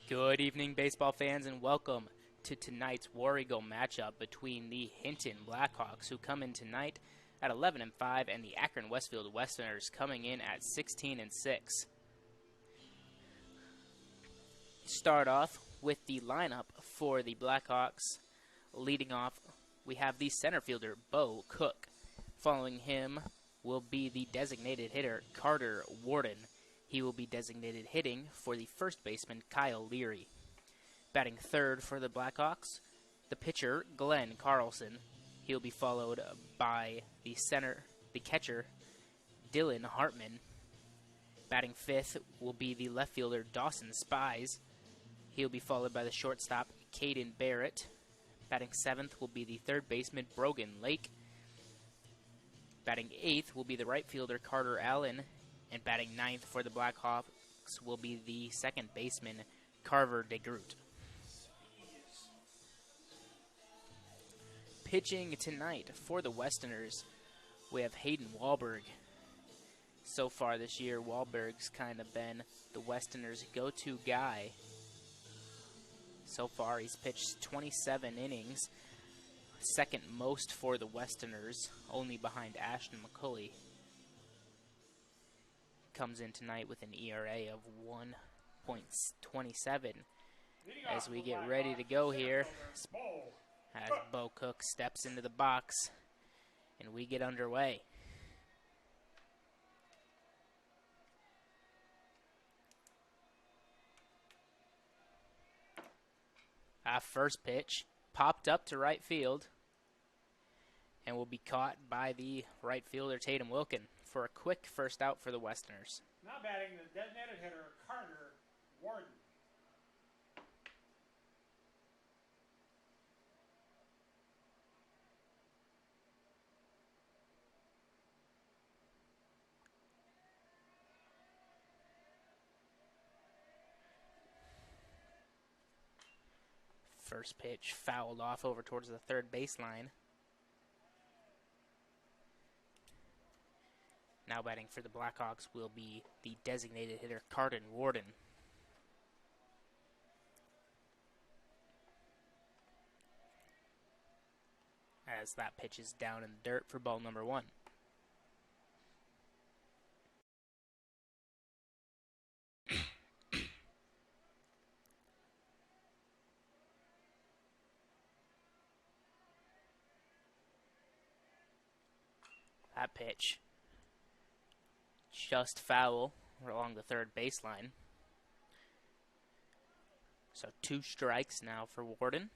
Good evening, baseball fans, and welcome to tonight's War Eagle matchup between the Hinton Blackhawks, who come in tonight at 11-5, and the Akron-Westfield Westerners coming in at 16-6. Start off with the lineup for the Blackhawks. Leading off, we have the center fielder, Bo Cook. Following him will be the designated hitter, Carter Warden. He will be designated hitting for the first baseman, Kyle Leary. Batting third for the Blackhawks, the pitcher, Glenn Carlson. He'll be followed by the catcher, Dylan Hartman. Batting fifth will be the left fielder, Dawson Spies. He'll be followed by the shortstop, Caden Barrett. Batting seventh will be the third baseman, Brogan Lake. Batting eighth will be the right fielder, Carter Allen. And batting ninth for the Blackhawks will be the second baseman, Carver DeGroot. Pitching tonight for the Westerners, we have Hayden Wahlberg. So far this year, Wahlberg's kind of been the Westerners' go-to guy. So far, he's pitched 27 innings, second most for the Westerners, only behind Ashton McCulley. Comes in tonight with an ERA of 1.27 as we get ready to go here as Bo Cook steps into the box and we get underway. First pitch popped up to right field and will be caught by the right fielder Tatum Wilkin for a quick first out for the Westerners. Now batting the designated hitter, Carter Warden. First pitch fouled off over towards the third baseline. Now batting for the Blackhawks will be the designated hitter, Carter Warden. As that pitch is down in the dirt for ball number one. That pitch just foul along the third baseline. So 2 strikes now for Warden.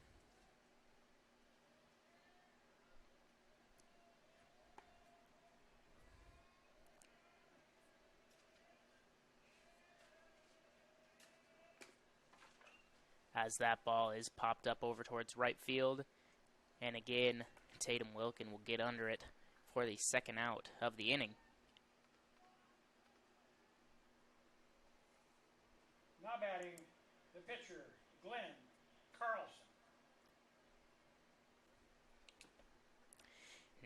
As that ball is popped up over towards right field. And again, Tatum Wilkin will get under it for the second out of the inning. Now batting the pitcher, Glenn Carlson.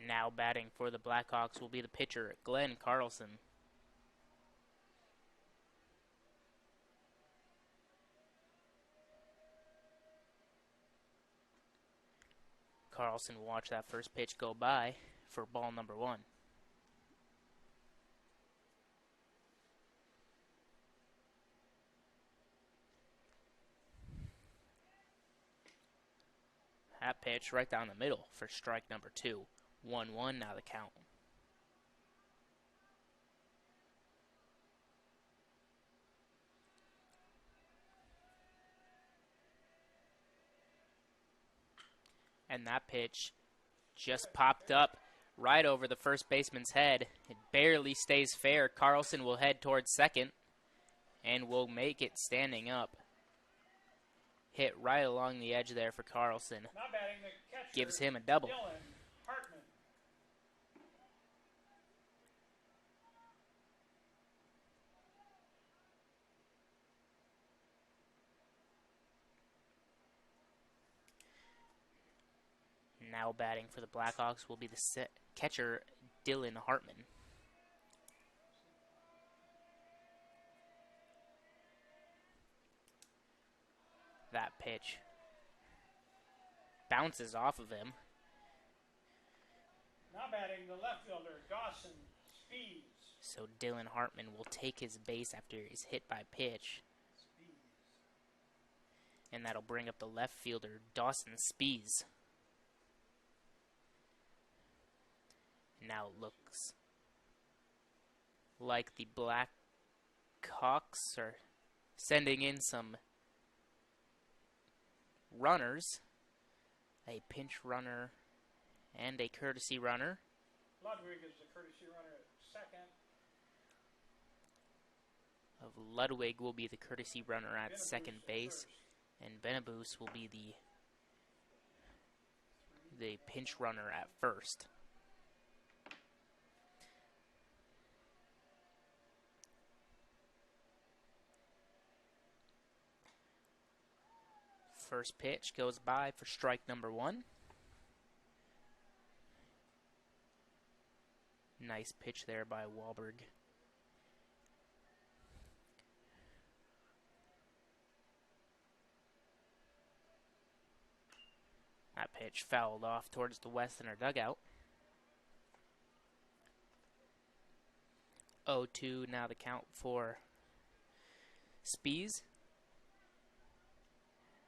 Now batting for the Blackhawks will be the pitcher, Glenn Carlson. Carlson will watch that first pitch go by for ball number one. That pitch right down the middle for strike number 2. 1-1 now the count. And that pitch just popped up right over the first baseman's head. It barely stays fair. Carlson will head towards second and will make it standing up. Hit right along the edge there for Carlson. Now batting the catcher, gives him a double. Dylan Hartman. Now batting for the Blackhawks will be the catcher, Dylan Hartman. That pitch bounces off of him. Now batting the left fielder, Dawson Spees. So Dylan Hartman will take his base after he's hit by pitch. And that'll bring up the left fielder, Dawson Spees. Now it looks like the Blackhawks are sending in some runners. A pinch runner and a courtesy runner. Ludwig is the courtesy runner at second. Ludwig will be the courtesy runner at Benabus second at base. first. And Benabus will be the pinch runner at first. First pitch goes by for strike number 1. Nice pitch there by Wahlberg. That pitch fouled off towards the Westerner dugout. 0-2 now the count for Spees,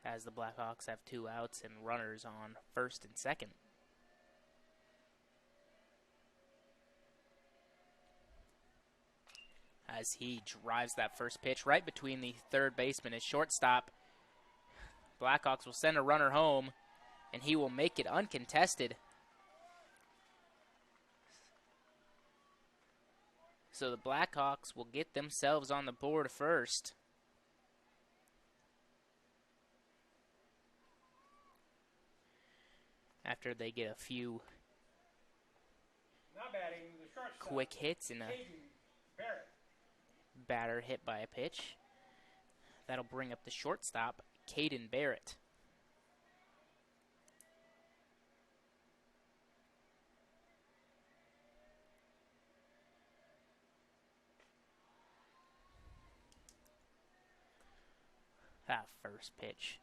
as the Blackhawks have 2 outs and runners on first and second. As he drives that first pitch right between the third baseman and shortstop. Blackhawks will send a runner home, and he will make it uncontested. So the Blackhawks will get themselves on the board first. After they get a few Now batting the shortstop, quick hits and a Caden Barrett. batter hit by a pitch. That'll bring up the shortstop, Caden Barrett. That first pitch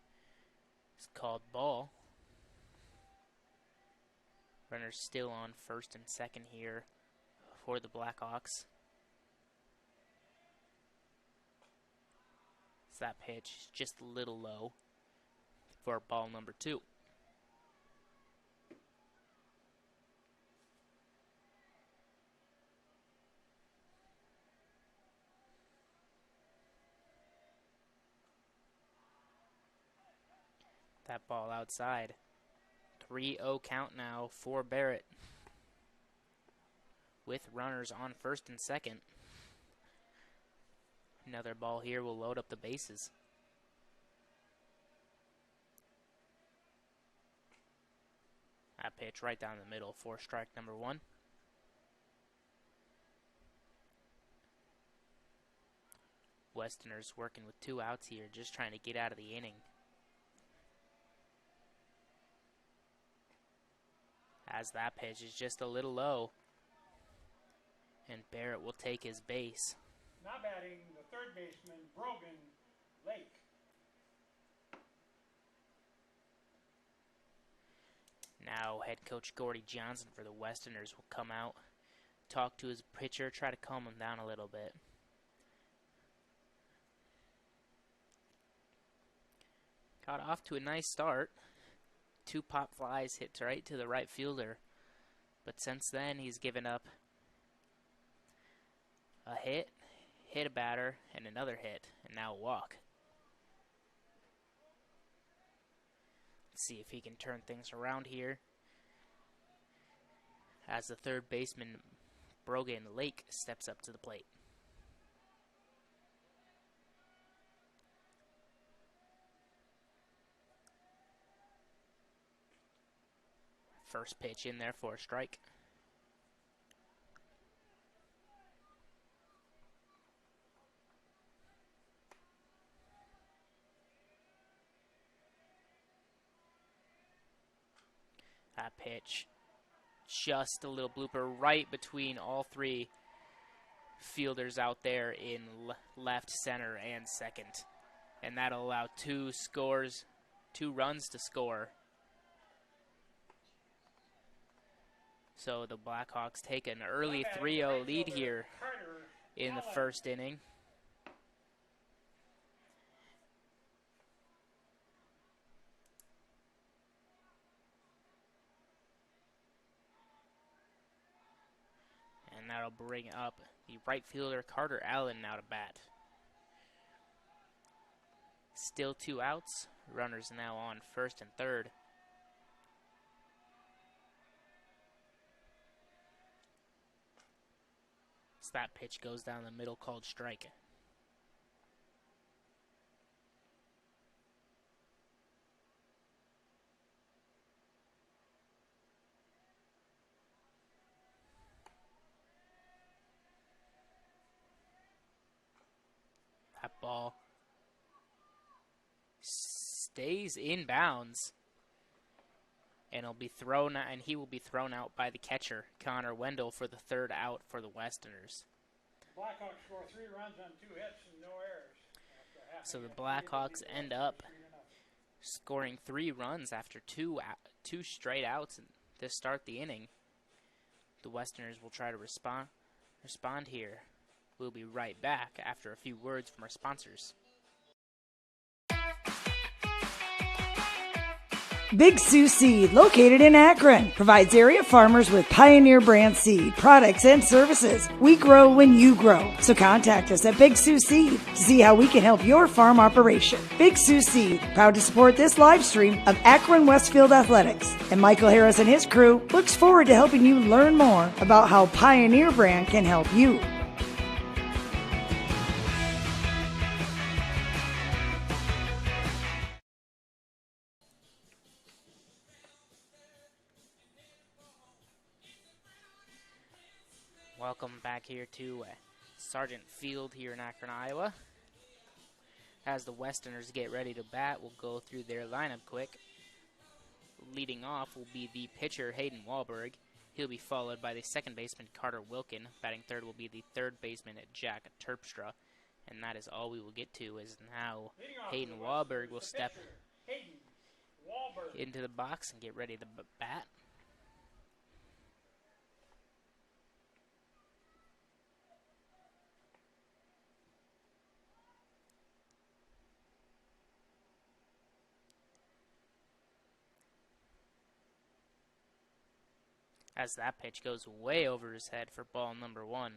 is called ball. Runners still on first and second here for the Blackhawks. So that pitch is just a little low for ball number 2. That ball outside. 3-0 count now for Barrett, with runners on first and second. Another ball here will load up the bases. That pitch right down the middle for strike number 1. Westerners working with 2 outs here, just trying to get out of the inning. As that pitch is just a little low, and Barrett will take his base. Now batting the third baseman, Brogan Lake. Now head coach Gordy Johnson for the Westerners will come out, talk to his pitcher, try to calm him down a little bit. Got off to a nice start. 2 pop flies hit right to the right fielder. But since then, he's given up a hit a batter, and another hit, and now a walk. Let's see if he can turn things around here. As the third baseman, Brogan Lake, steps up to the plate. First pitch in there for a strike. That pitch, just a little blooper right between all 3 fielders out there in left, center, and second. And that'll allow 2 runs to score. So the Blackhawks take an early 3-0 lead here in the first inning. And that'll bring up the right fielder Carter Allen now to bat. Still 2 outs. Runners now on first and third. So that pitch goes down the middle, called strike. That ball stays in bounds, and he will be thrown out by the catcher, Connor Wendell, for the 3rd out for the Westerners. Blackhawks score 3 runs on 2 hits and no errors. So the Blackhawks end up scoring 3 runs after 2 straight outs to start the inning. The Westerners will try to respond here. We'll be right back after a few words from our sponsors. Big Sioux Seed, located in Akron, provides area farmers with Pioneer brand seed, products, and services. We grow when you grow. So contact us at Big Sioux Seed to see how we can help your farm operation. Big Sioux Seed, proud to support this live stream of Akron-Westfield Athletics. And Michael Harris and his crew looks forward to helping you learn more about how Pioneer brand can help you. Welcome back here to Sargent Field here in Akron, Iowa. As the Westerners get ready to bat, we'll go through their lineup quick. Leading off will be the pitcher, Hayden Wahlberg. He'll be followed by the second baseman, Carter Wilkin. Batting third will be the third baseman, Jack Terpstra. And that is all we will get to, is now Hayden Wahlberg will step into the box and get ready to bat. As that pitch goes way over his head for ball number 1.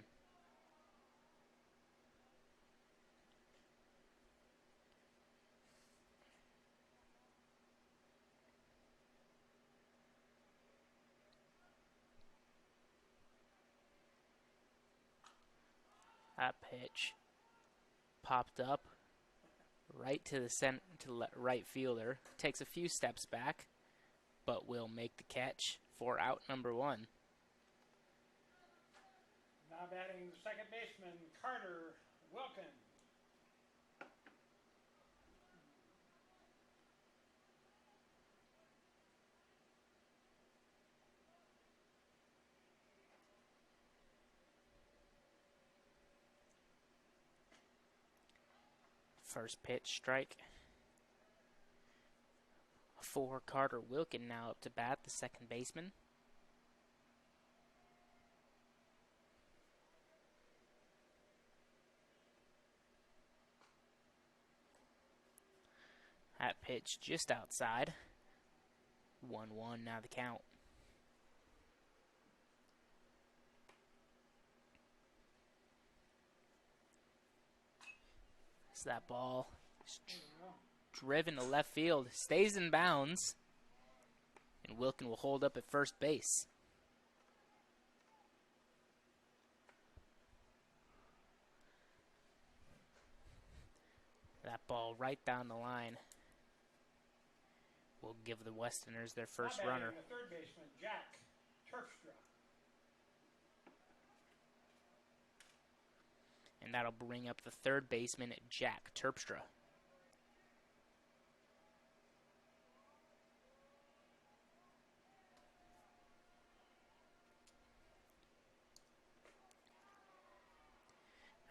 That pitch popped up right to the right fielder. Takes a few steps back, but will make the catch for out number 1. Now batting second baseman, Carter Wilkin. First pitch, strike. For Carter Wilkin now up to bat, the second baseman. That pitch just outside. 1-1 now the count. So that ball driven to left field, stays in bounds, and Wilkin will hold up at first base. That ball right down the line will give the Westerners their first runner. The third baseman, Jack Terpstra. And that'll bring up the third baseman, Jack Terpstra.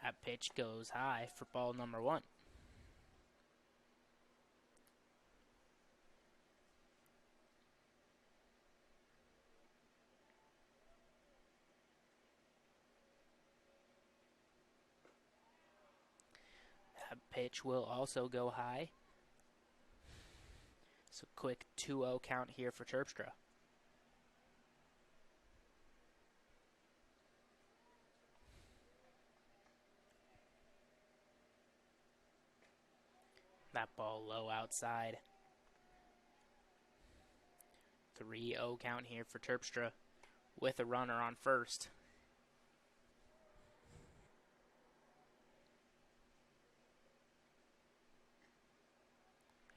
That pitch goes high for ball number 1. pitch will also go high. So quick 2-0 count here for Terpstra. That ball low outside. 3-0 count here for Terpstra with a runner on first.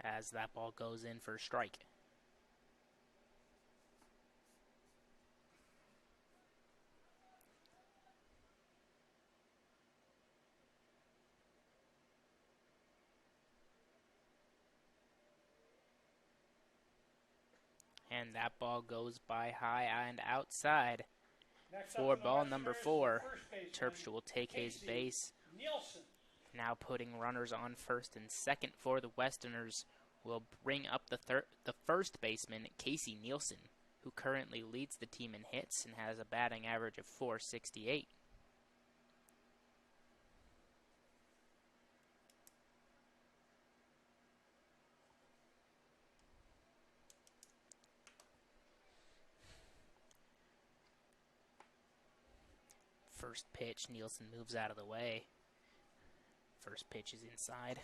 As that ball goes in for a strike. And that ball goes by high and outside. For ball number 4, Terpstra will take his base. Now putting runners on first and second for the Westerners will bring up the first baseman, Casey Nielsen, who currently leads the team in hits and has a batting average of .468. First pitch, Nielsen moves out of the way. First pitch is inside.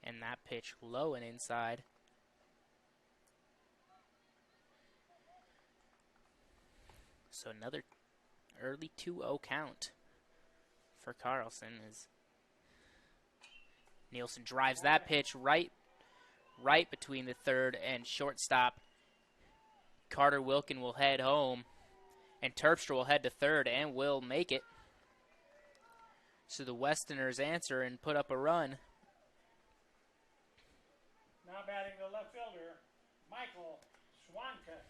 And that pitch low and inside. So another early 2-0 count for Carlson as Nielsen drives that pitch right between the third and shortstop. Carter Wilkin will head home, and Terpstra will head to third and will make it. So the Westerners answer and put up a run. Now batting the left fielder, Michael Swanka.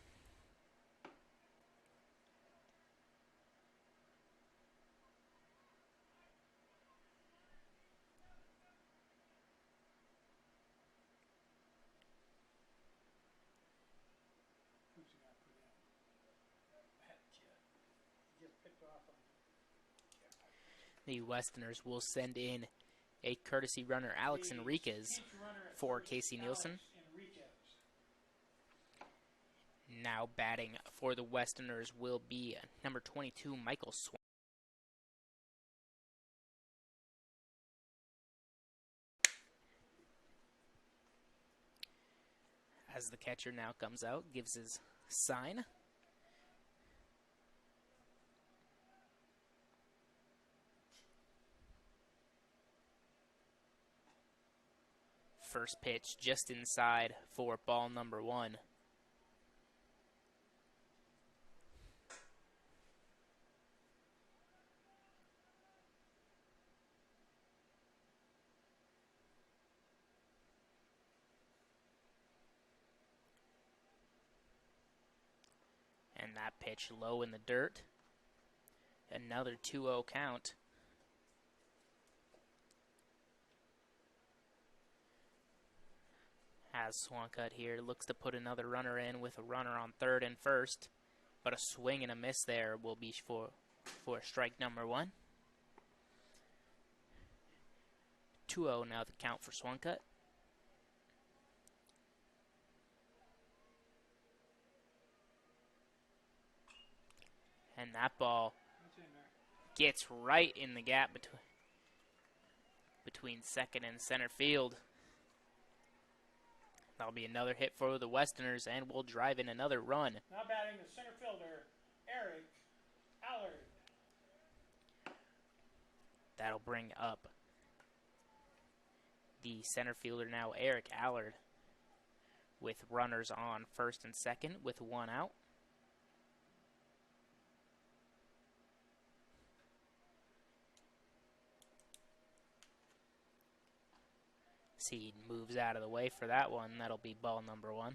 The Westerners will send in a courtesy runner, Alex Enriquez, for Casey Nielsen. Now batting for the Westerners will be number 22, Michael Swan. As the catcher now comes out, gives his sign. First pitch just inside for ball number 1. And that pitch low in the dirt. Another 2-0 count. As Swancut here looks to put another runner in with a runner on third and first, but a swing and a miss there will be for strike number 1. 2-0 now the count for Swancut. And that ball gets right in the gap between second and center field. That'll be another hit for the Westerners, and we'll drive in another run. Now batting the center fielder, Eric Allard. That'll bring up the center fielder now, Eric Allard, with runners on first and second with 1 out. Seed moves out of the way for that one. That'll be ball number 1.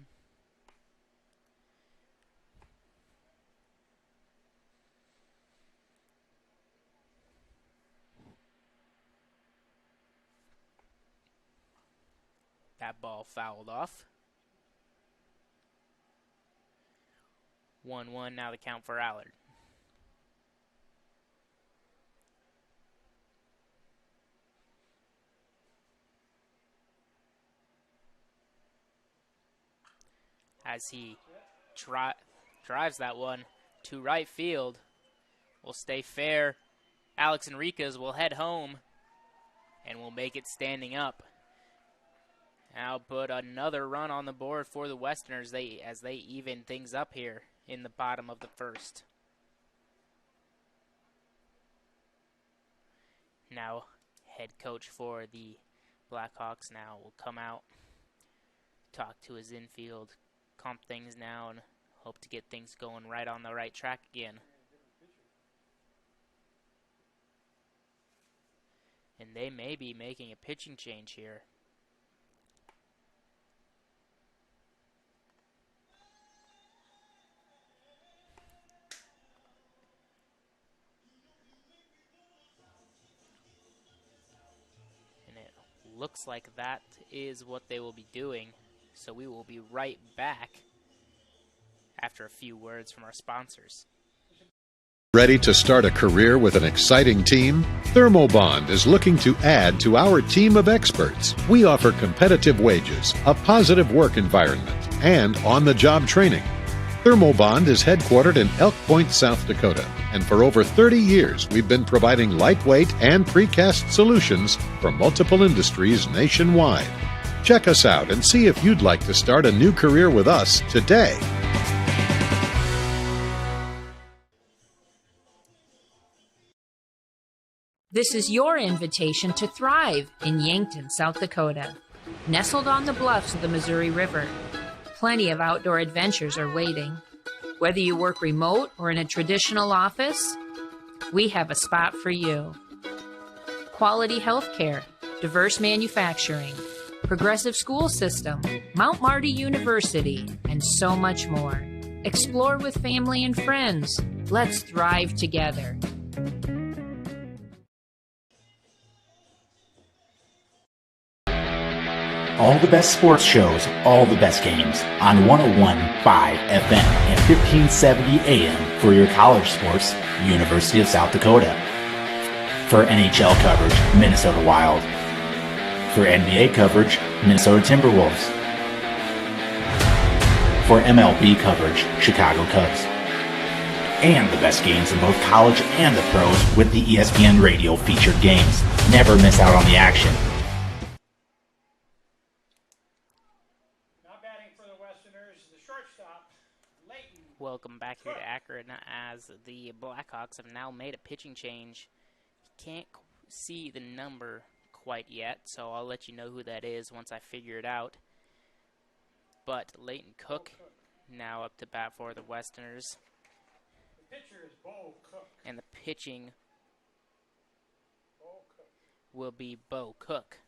That ball fouled off. 1-1 now the count for Allard. as he drives that one to right field. Will stay fair. Alex Enriquez will head home and will make it standing up. Now put another run on the board for the Westerners as they even things up here in the bottom of the first. Now head coach for the Blackhawks now will come out, talk to his infield, comp things now, and hope to get things going right on the right track again. And they may be making a pitching change here. And it looks like that is what they will be doing. So we will be right back after a few words from our sponsors. Ready to start a career with an exciting team? Thermobond is looking to add to our team of experts. We offer competitive wages, a positive work environment, and on-the-job training. Thermobond is headquartered in Elk Point, South Dakota, and for over 30 years we've been providing lightweight and precast solutions for multiple industries nationwide. Check us out and see if you'd like to start a new career with us today. This is your invitation to thrive in Yankton, South Dakota. Nestled on the bluffs of the Missouri River, plenty of outdoor adventures are waiting. Whether you work remote or in a traditional office, we have a spot for you. Quality health care, diverse manufacturing, progressive school system, Mount Marty University, and so much more. Explore with family and friends. Let's thrive together. All the best sports shows, all the best games on 101.5 FM and 1570 AM for your college sports, University of South Dakota. For NHL coverage, Minnesota Wild. For NBA coverage, Minnesota Timberwolves. For MLB coverage, Chicago Cubs. And the best games in both college and the pros with the ESPN Radio featured games. Never miss out on the action. Welcome back here to Akron as the Blackhawks have now made a pitching change. Can't see the number quite yet, so I'll let you know who that is once I figure it out. But Leighton Cook now up to bat for the Westerners. The pitcher is Bo Cook. And the pitching will be Bo Cook.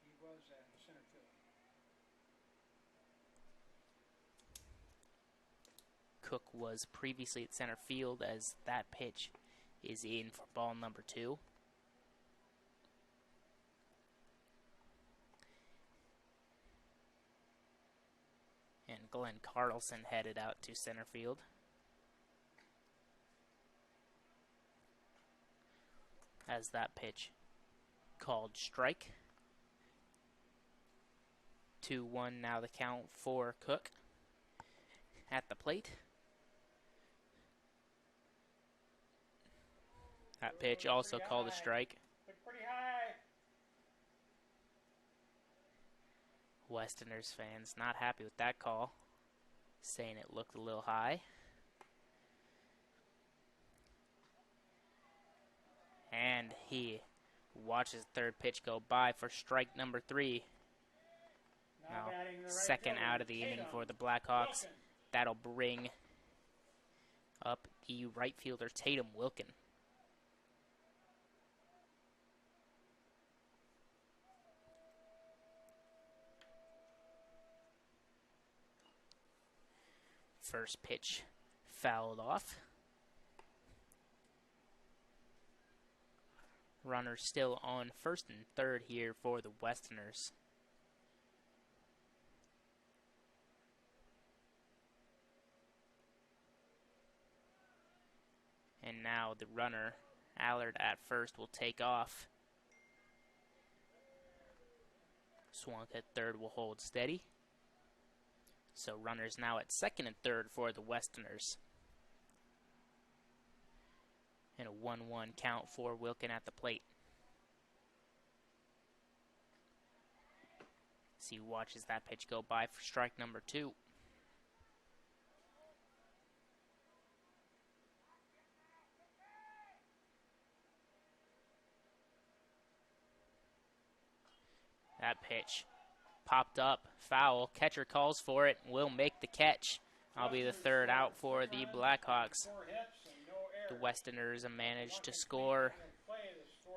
He was at center field. Cook was previously at center field as that pitch is in for ball number 2. And Glenn Carlson headed out to center field. As that pitch called strike. 2-1 now the count for Cook at the plate. That pitch also called a strike. Pretty high. Westerners fans not happy with that call, saying it looked a little high. And he watches the third pitch go by for strike number 3. Now, second out of the inning for the Blackhawks. That'll bring up the right fielder Tatum Wilkin. First pitch fouled off. Runner still on first and third here for the Westerners. And now the runner, Allard at first, will take off. Swank at third will hold steady. So runners now at second and third for the Westerners. And a 1-1 count for Wilkin at the plate. He watches that pitch go by for strike number 2. That pitch popped up, foul. Catcher calls for it, will make the catch. I'll be the third out for the Blackhawks. The Westerners managed to score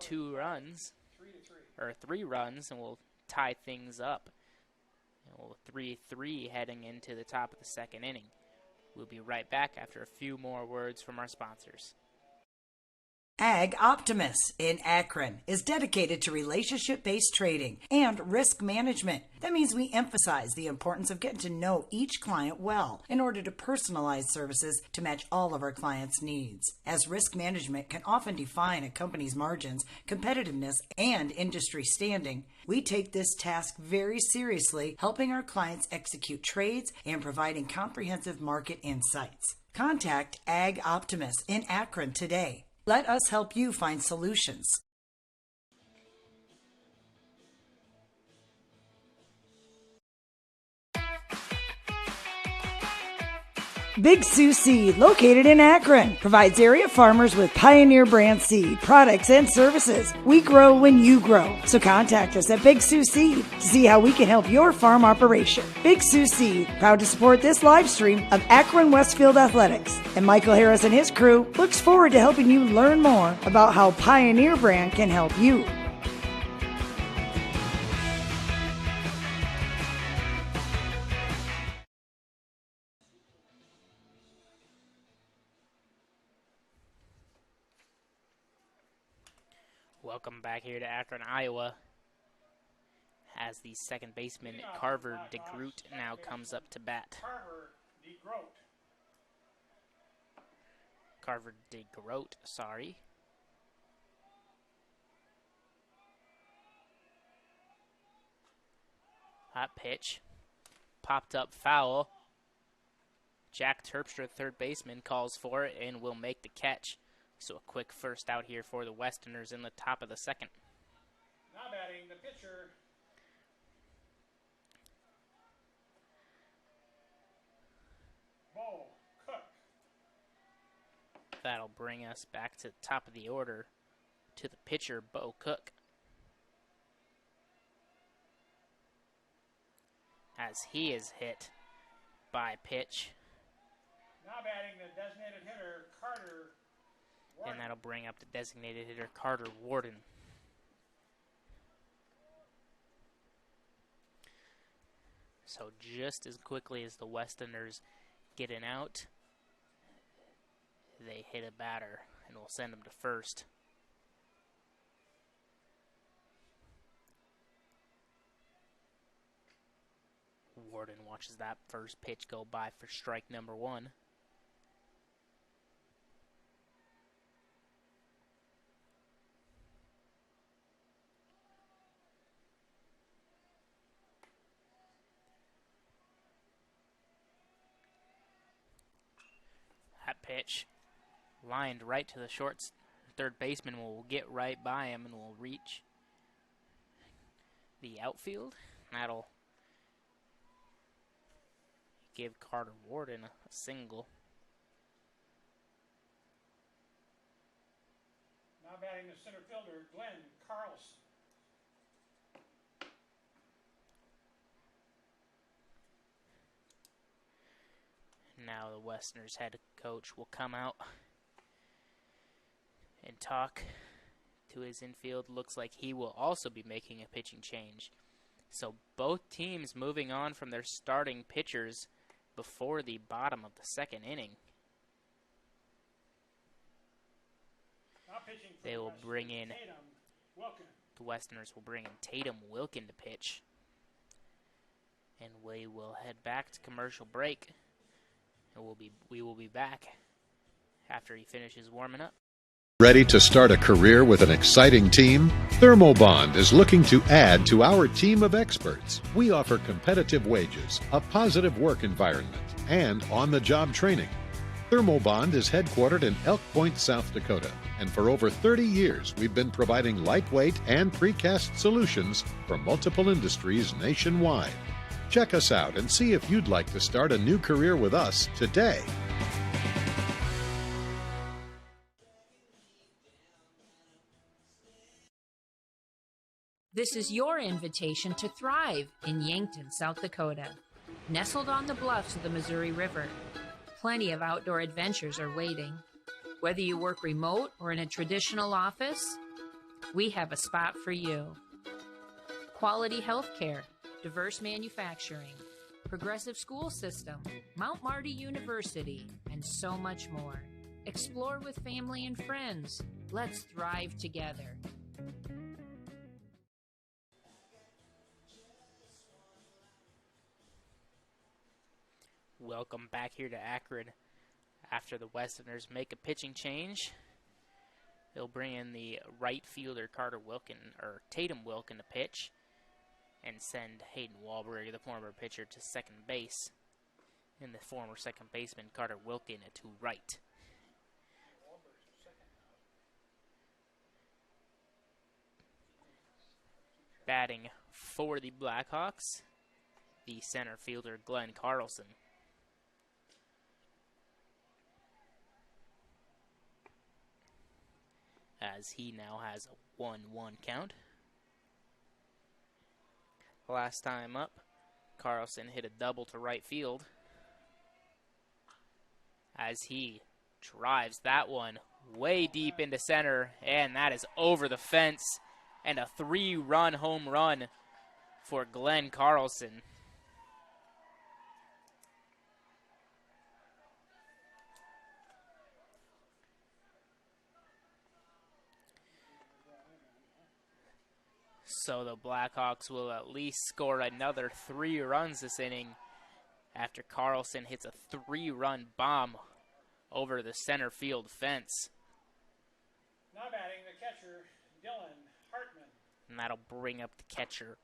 2 runs, or 3 runs, and will tie things up. 3-3 heading into the top of the second inning. We'll be right back after a few more words from our sponsors. Ag Optimus in Akron is dedicated to relationship-based trading and risk management. That means we emphasize the importance of getting to know each client well in order to personalize services to match all of our clients' needs. As risk management can often define a company's margins, competitiveness, and industry standing, we take this task very seriously, helping our clients execute trades and providing comprehensive market insights. Contact Ag Optimus in Akron today. Let us help you find solutions. Big Sioux Seed, located in Akron, provides area farmers with Pioneer brand seed, products, and services. We grow when you grow. So contact us at Big Sioux Seed to see how we can help your farm operation. Big Sioux Seed, proud to support this live stream of Akron-Westfield Athletics. And Michael Harris and his crew looks forward to helping you learn more about how Pioneer brand can help you. Welcome back here to Akron, Iowa, as the second baseman Carver DeGroot now comes up to bat. Carver DeGroat, sorry. That pitch popped up foul. Jack Terpstra, third baseman, calls for it and will make the catch. So a quick first out here for the Westerners in the top of the second. Now batting the pitcher, Bo Cook. That'll bring us back to the top of the order to the pitcher, Bo Cook. As he is hit by pitch. Now batting the designated hitter, Carter Warden. And that'll bring up the designated hitter, Carter Warden. So just as quickly as the Westerners get an out, they hit a batter and will send him to first. Warden watches that first pitch go by for strike number 1. That pitch lined right to the third baseman will get right by him and will reach the outfield. That'll give Carter Warden a single. Now batting the center fielder, Glenn Carlson. Now the Westerners head coach will come out and talk to his infield. Looks like he will also be making a pitching change. So both teams moving on from their starting pitchers before the bottom of the second inning. They will bring in, the Westerners will bring in Tatum Wilkin to pitch. And we will head back to commercial break. And we will be back after he finishes warming up. Ready to start a career with an exciting team? Thermobond is looking to add to our team of experts. We offer competitive wages, a positive work environment, and on-the-job training. Thermobond is headquartered in Elk Point, South Dakota, and for over 30 years we've been providing lightweight and precast solutions for multiple industries nationwide. Check us out and see if you'd like to start a new career with us today. This is your invitation to thrive in Yankton, South Dakota. Nestled on the bluffs of the Missouri River, plenty of outdoor adventures are waiting. Whether you work remote or in a traditional office, we have a spot for you. Quality health care, diverse manufacturing, progressive school system, Mount Marty University, and so much more. Explore with family and friends. Let's thrive together. Welcome back here to Akron. After the Westerners make a pitching change, they'll bring in the right fielder Tatum Wilkin to pitch and send Hayden Wahlberg, the former pitcher, to second base, and the former second baseman Carter Wilkin to right. Batting for the Blackhawks, the center fielder Glenn Carlson. As he now has a 1-1 count. Last time up, Carlson hit a double to right field as he drives that one way deep into center, and that is over the fence, and a 3-run home run for Glenn Carlson. So the Blackhawks will at least score another 3 runs this inning after Carlson hits a 3-run bomb over the center field fence. Now batting the catcher, Dylan Hartman. And that'll bring up the catcher,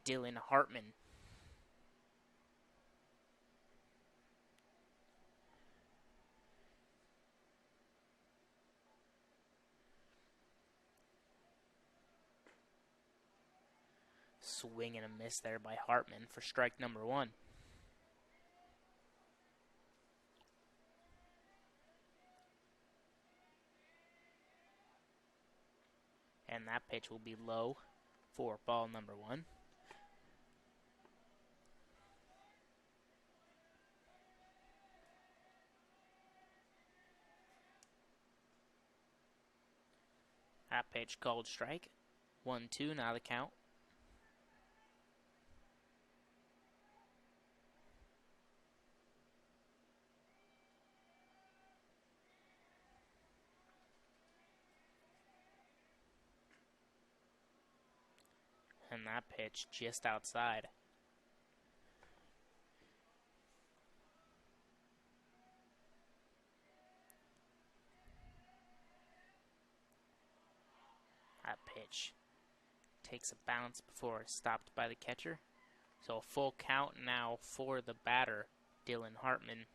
Dylan Hartman. Swing and a miss there by Hartman for strike number 1. And that pitch will be low for ball number 1. That pitch called strike. 1-2 now the count. And that pitch just outside. That pitch takes a bounce before it's stopped by the catcher. So a full count now for the batter, Dylan Hartman.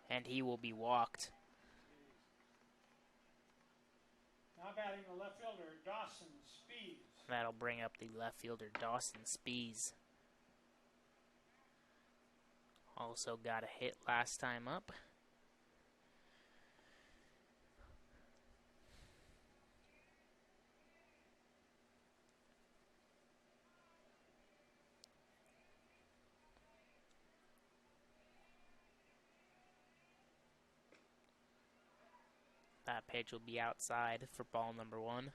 And he will be walked. Now batting the left fielder, Dawson Spees. That'll bring up the left fielder, Dawson Spees. Also got a hit last time up. That pitch will be outside for ball number 1.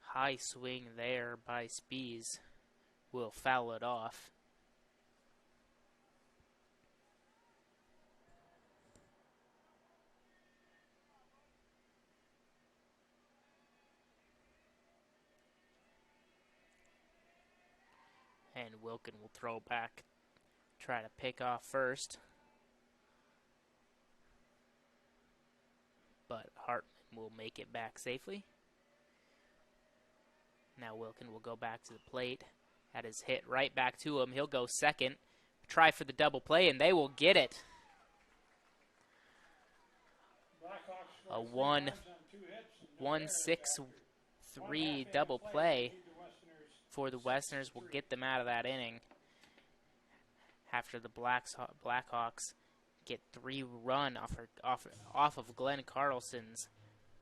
High swing there by Spees. Will foul it off. And Wilkin will throw back, try to pick off first. But Hartman will make it back safely. Now Wilkin will go back to the plate. That is hit right back to him. He'll go second. Try for the double play, and they will get it. A 1-6-3 double play for the Westerners will get them out of that inning after the Blackhawks get 3-run off of Glenn Carlson's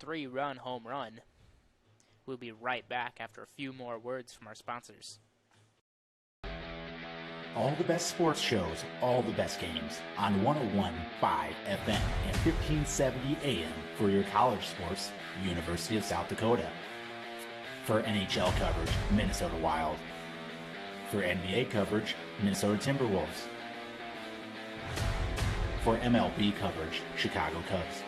3-run home run. We'll be right back after a few more words from our sponsors. All the best sports shows, all the best games on 101.5 FM and 1570 AM for your college sports, University of South Dakota. For NHL coverage, Minnesota Wild. For NBA coverage, Minnesota Timberwolves. For MLB coverage, Chicago Cubs.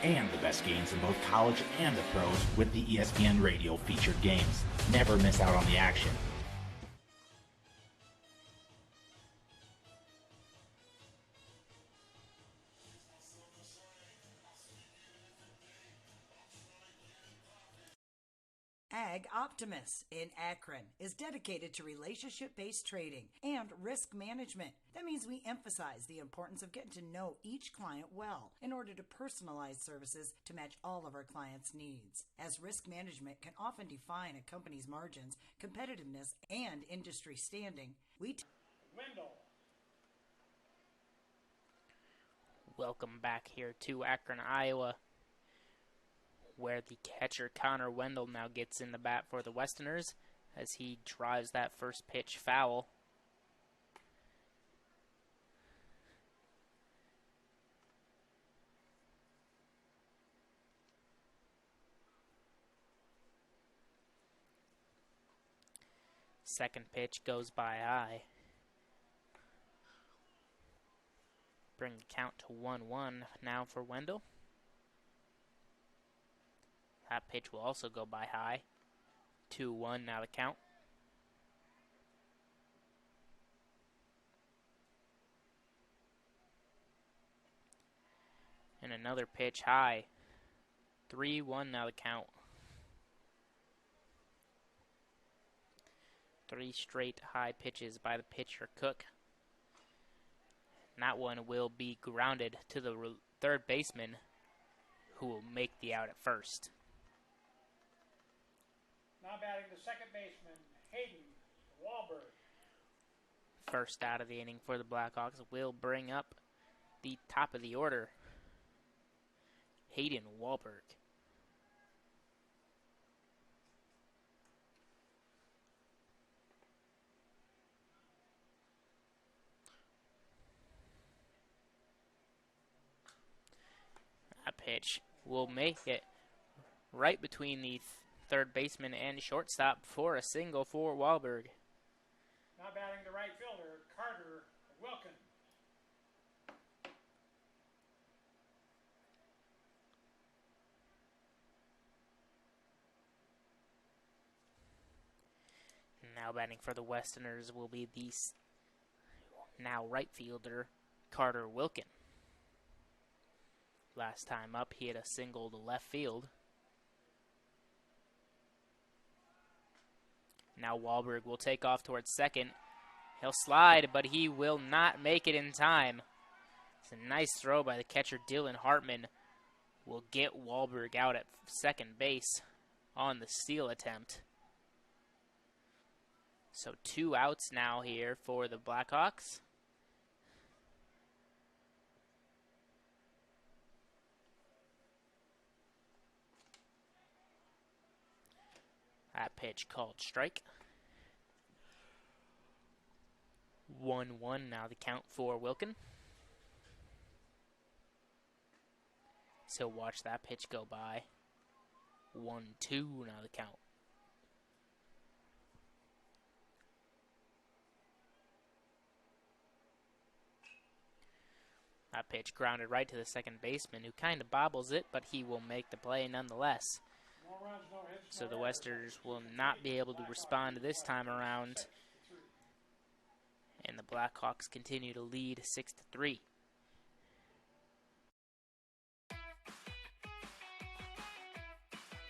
And the best games in both college and the pros with the ESPN Radio featured games. Never miss out on the action. Ag Optimus in Akron is dedicated to relationship-based trading and risk management. That means we emphasize the importance of getting to know each client well in order to personalize services to match all of our clients' needs, as risk management can often define a company's margins, competitiveness, and industry standing. Wendell. Welcome back here to Akron, Iowa, where the catcher Connor Wendell now gets in the bat for the Westerners as he drives that first pitch foul. Second pitch goes by high. Bring the count to 1-1 now for Wendell. That pitch will also go by high. 2-1 now the count. And another pitch high. 3-1 now the count. 3 straight high pitches by the pitcher Cook. And that one will be grounded to the third baseman, who will make the out at first. Now batting the second baseman, Hayden Wahlberg. First out of the inning for the Blackhawks will bring up the top of the order, Hayden Wahlberg. That pitch will make it right between the third baseman and shortstop for a single for Wahlberg. Now batting the right fielder, Carter Wilkin. Now batting for the Westerners will be the now right fielder, Carter Wilkin. Last time up, he hit a single to left field. Now Wahlberg will take off towards second. He'll slide, but he will not make it in time. It's a nice throw by the catcher, Dylan Hartman. Will get Wahlberg out at second base on the steal attempt. So 2 outs now here for the Blackhawks. That pitch called strike. 1-1 now the count for Wilkin. So watch that pitch go by. 1-2 now the count. That pitch grounded right to the second baseman, who kind of bobbles it, but he will make the play nonetheless. No runs, no hits, So no the errors. Westerners will not be able to respond this time around And the Blackhawks continue to lead 6-3.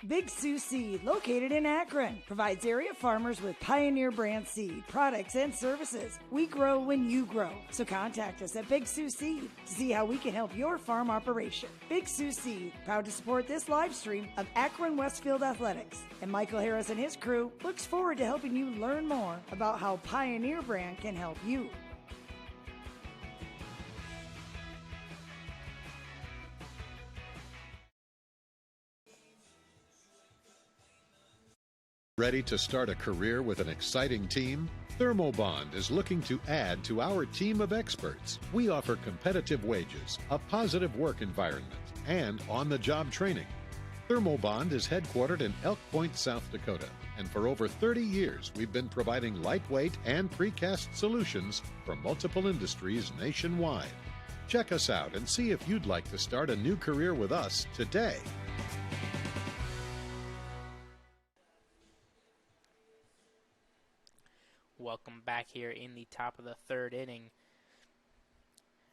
Big Sioux Seed, located in Akron, provides area farmers with Pioneer brand seed, products, and services. We grow when you grow. So contact us at Big Sioux Seed to see how we can help your farm operation. Big Sioux Seed, proud to support this live stream of Akron-Westfield Athletics. And Michael Harris and his crew looks forward to helping you learn more about how Pioneer brand can help you. Ready to start a career with an exciting team? Thermobond is looking to add to our team of experts. We offer competitive wages, a positive work environment, and on-the-job training. Thermobond is headquartered in Elk Point, South Dakota, and for over 30 years we've been providing lightweight and precast solutions for multiple industries nationwide. Check us out and see if you'd like to start a new career with us today. Welcome back here in the top of the third inning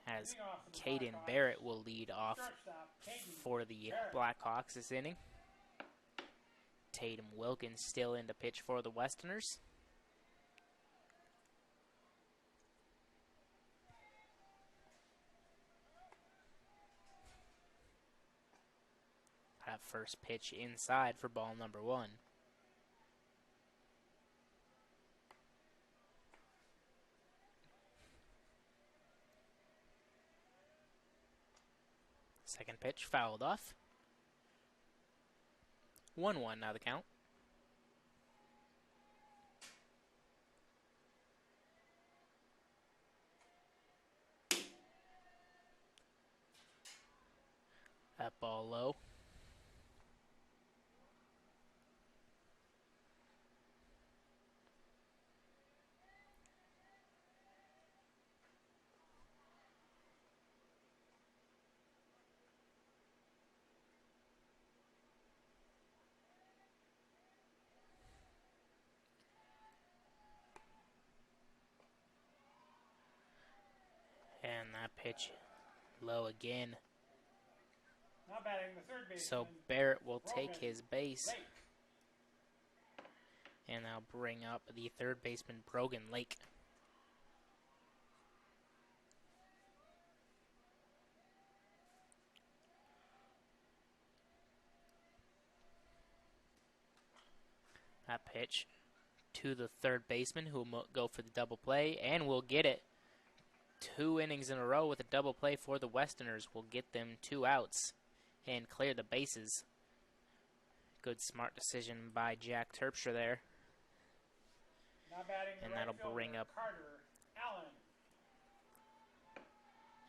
as Caden Barrett will lead off for the Blackhawks this inning. Tatum Wilkins still in to pitch for the Westerners. That first pitch inside for ball number 1. Second pitch fouled off. 1-1 now the count. That ball low. And that pitch low again. Now batting the third baseman. So Barrett will take Brogan his base. Lake. And I'll bring up the third baseman, Brogan Lake. That pitch to the third baseman, who will go for the double play and will get it. 2 innings in a row with a double play for the Westerners will get them 2 outs and clear the bases. Good smart decision by Jack Terpstra there. Now batting the And right that'll fielder, bring up Carter Allen.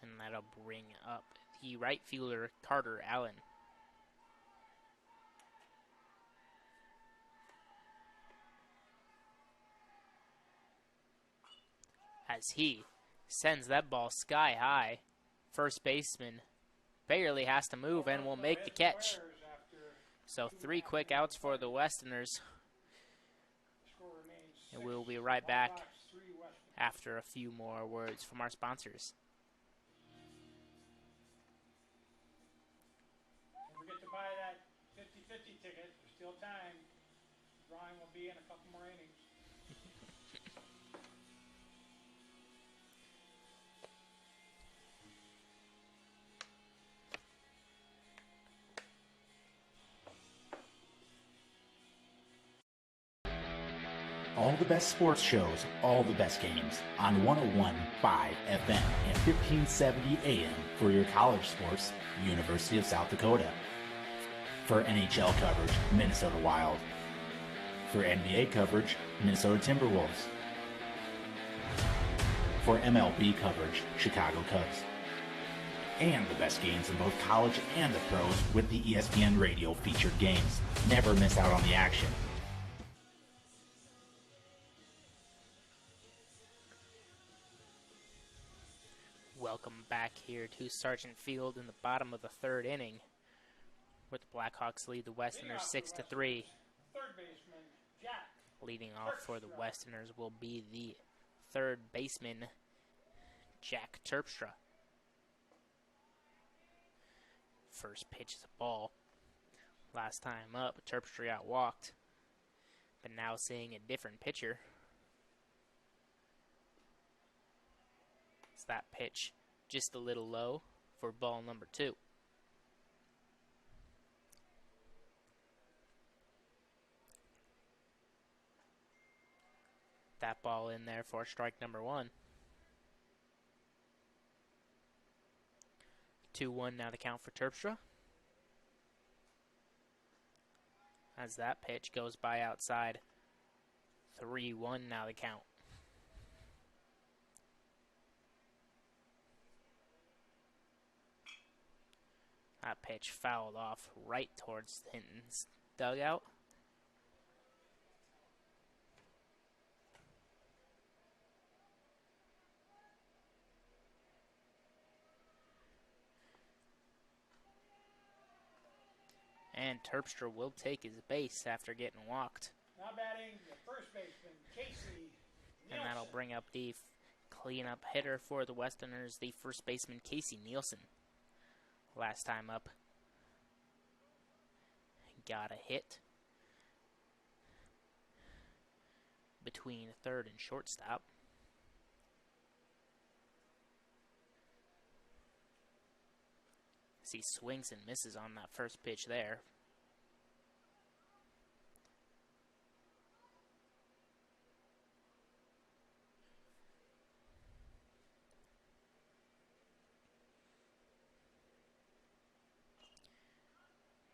And that'll bring up the right fielder, Carter Allen. As he sends that ball sky high, first baseman barely has to move and will make the catch. So 3 quick outs for the Westerners. And we'll be right back after a few more words from our sponsors. Don't forget to buy that 50-50 ticket. There's still time. Drawing will be in a couple more innings. All the best sports shows, all the best games on 101.5 FM and 1570 AM for your college sports, University of South Dakota. For NHL coverage, Minnesota Wild. For NBA coverage, Minnesota Timberwolves. For MLB coverage, Chicago Cubs. And the best games in both college and the pros with the ESPN Radio featured games. Never miss out on the action. Welcome back here to Sargent Field in the bottom of the third inning, where the Blackhawks lead the Westerners 6-3. Third baseman, Jack. Leading off for the Westerners will be the third baseman, Jack Terpstra. First pitch is a ball. Last time up, Terpstra got walked. But now seeing a different pitcher. It's that pitch just a little low for ball number 2. That ball in there for strike number 1. 2-1 now the count for Terpstra. As that pitch goes by outside. 3-1 now the count. That pitch fouled off right towards Hinton's dugout. And Terpstra will take his base after getting walked. Now batting the first baseman, Casey Nielsen. And that'll bring up the cleanup hitter for the Westerners, the first baseman, Casey Nielsen. Last time up, got a hit between third and shortstop. He swings and misses on that first pitch there.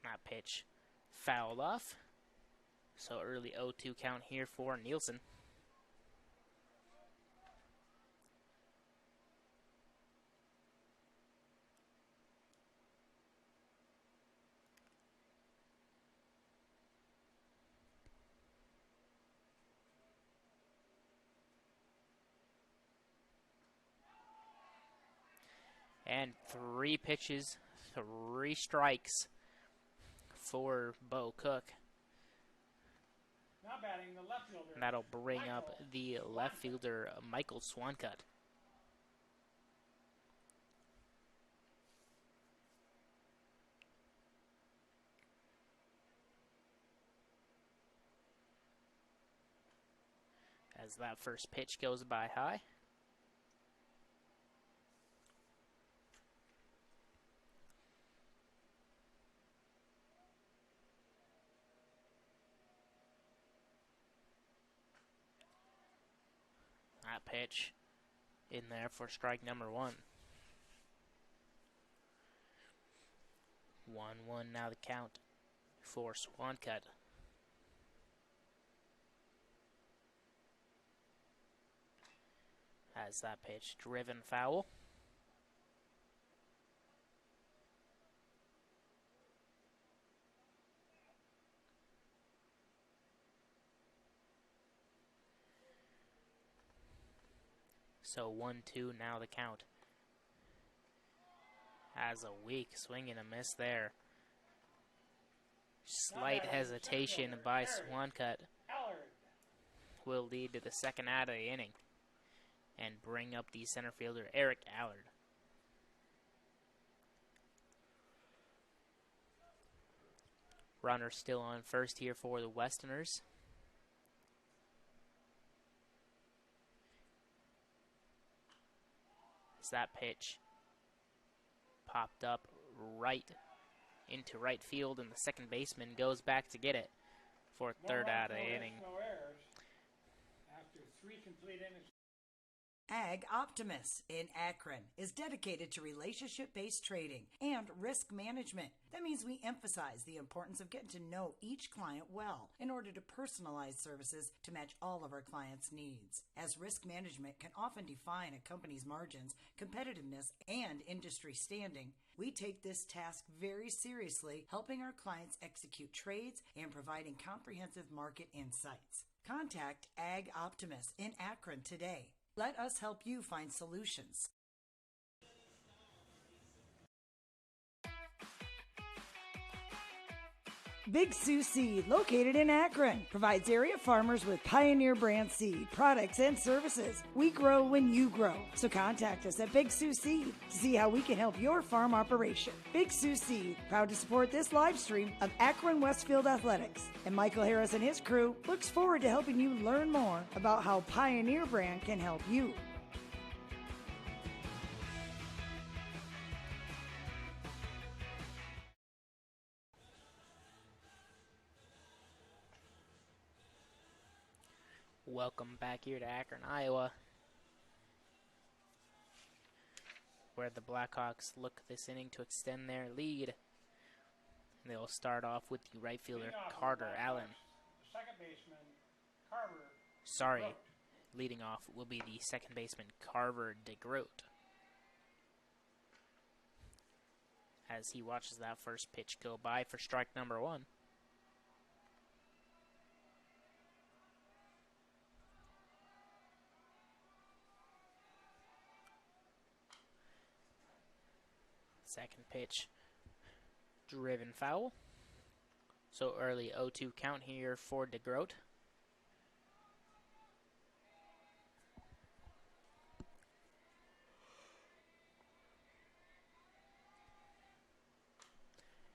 That pitch fouled off. So early 0-2 count here for Nielsen. And 3 pitches, 3 strikes for Bo Cook. Now batting the left fielder. And that'll bring Michael up the left fielder, Michael Swancutt. As that first pitch goes by high. That pitch in there for strike number 1. 1-1 now the count for Swancutt. Has that pitch driven foul. So 1-2 now the count. Has a weak swing and a miss there. Slight hesitation by Swancutt will lead to the second out of the inning and bring up the center fielder Eric Allard. Runner still on first here for the Westerners. As that pitch popped up right into right field, and the second baseman goes back to get it for third out of the inning. No errors after 3 complete innings. Ag Optimus in Akron is dedicated to relationship-based trading and risk management. That means we emphasize the importance of getting to know each client well in order to personalize services to match all of our clients' needs. As risk management can often define a company's margins, competitiveness, and industry standing, we take this task very seriously, helping our clients execute trades and providing comprehensive market insights. Contact Ag Optimus in Akron today. Let us help you find solutions. Big Sioux Seed, located in Akron, provides area farmers with Pioneer brand seed, products, and services. We grow when you grow. So contact us at Big Sioux Seed to see how we can help your farm operation. Big Sioux Seed, proud to support this live stream of Akron-Westfield Athletics. And Michael Harris and his crew looks forward to helping you learn more about how Pioneer brand can help you. Welcome back here to Akron, Iowa, where the Blackhawks look this inning to extend their lead. They'll start off with the right fielder, Carter Allen. Second baseman, Carver. Sorry, Grote. leading off will be the second baseman, Carver DeGroat. As he watches that first pitch go by for strike number one. Second pitch, driven foul. So early 0-2 count here for DeGroat.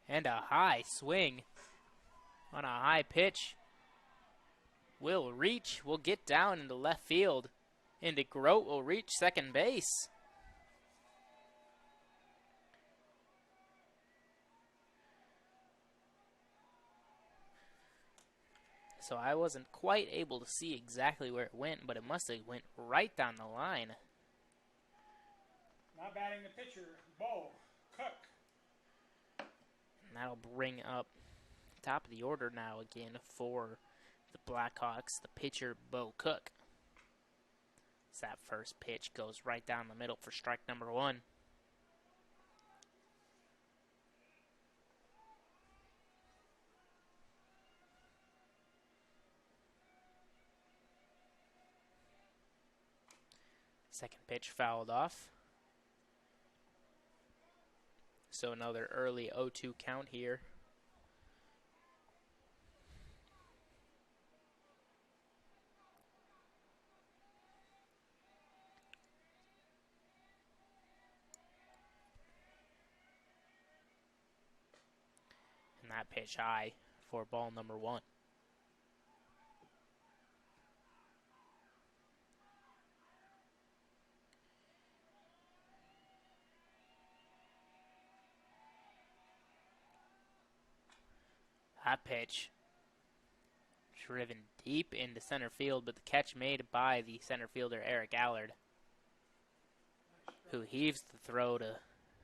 And a high swing on a high pitch. Will reach, will get down into left field. And DeGroat will reach second base. So I wasn't quite able to see exactly where it went, but it must have went right down the line. Now batting the pitcher, Bo Cook. And that'll bring up top of the order now again for the Blackhawks, the pitcher, Bo Cook. As that first pitch goes right down the middle for strike number one. Second pitch fouled off. So another early 0-2 count here. And that pitch high for ball number one. That pitch driven deep into center field, but the catch made by the center fielder, Eric Allard, who heaves the throw to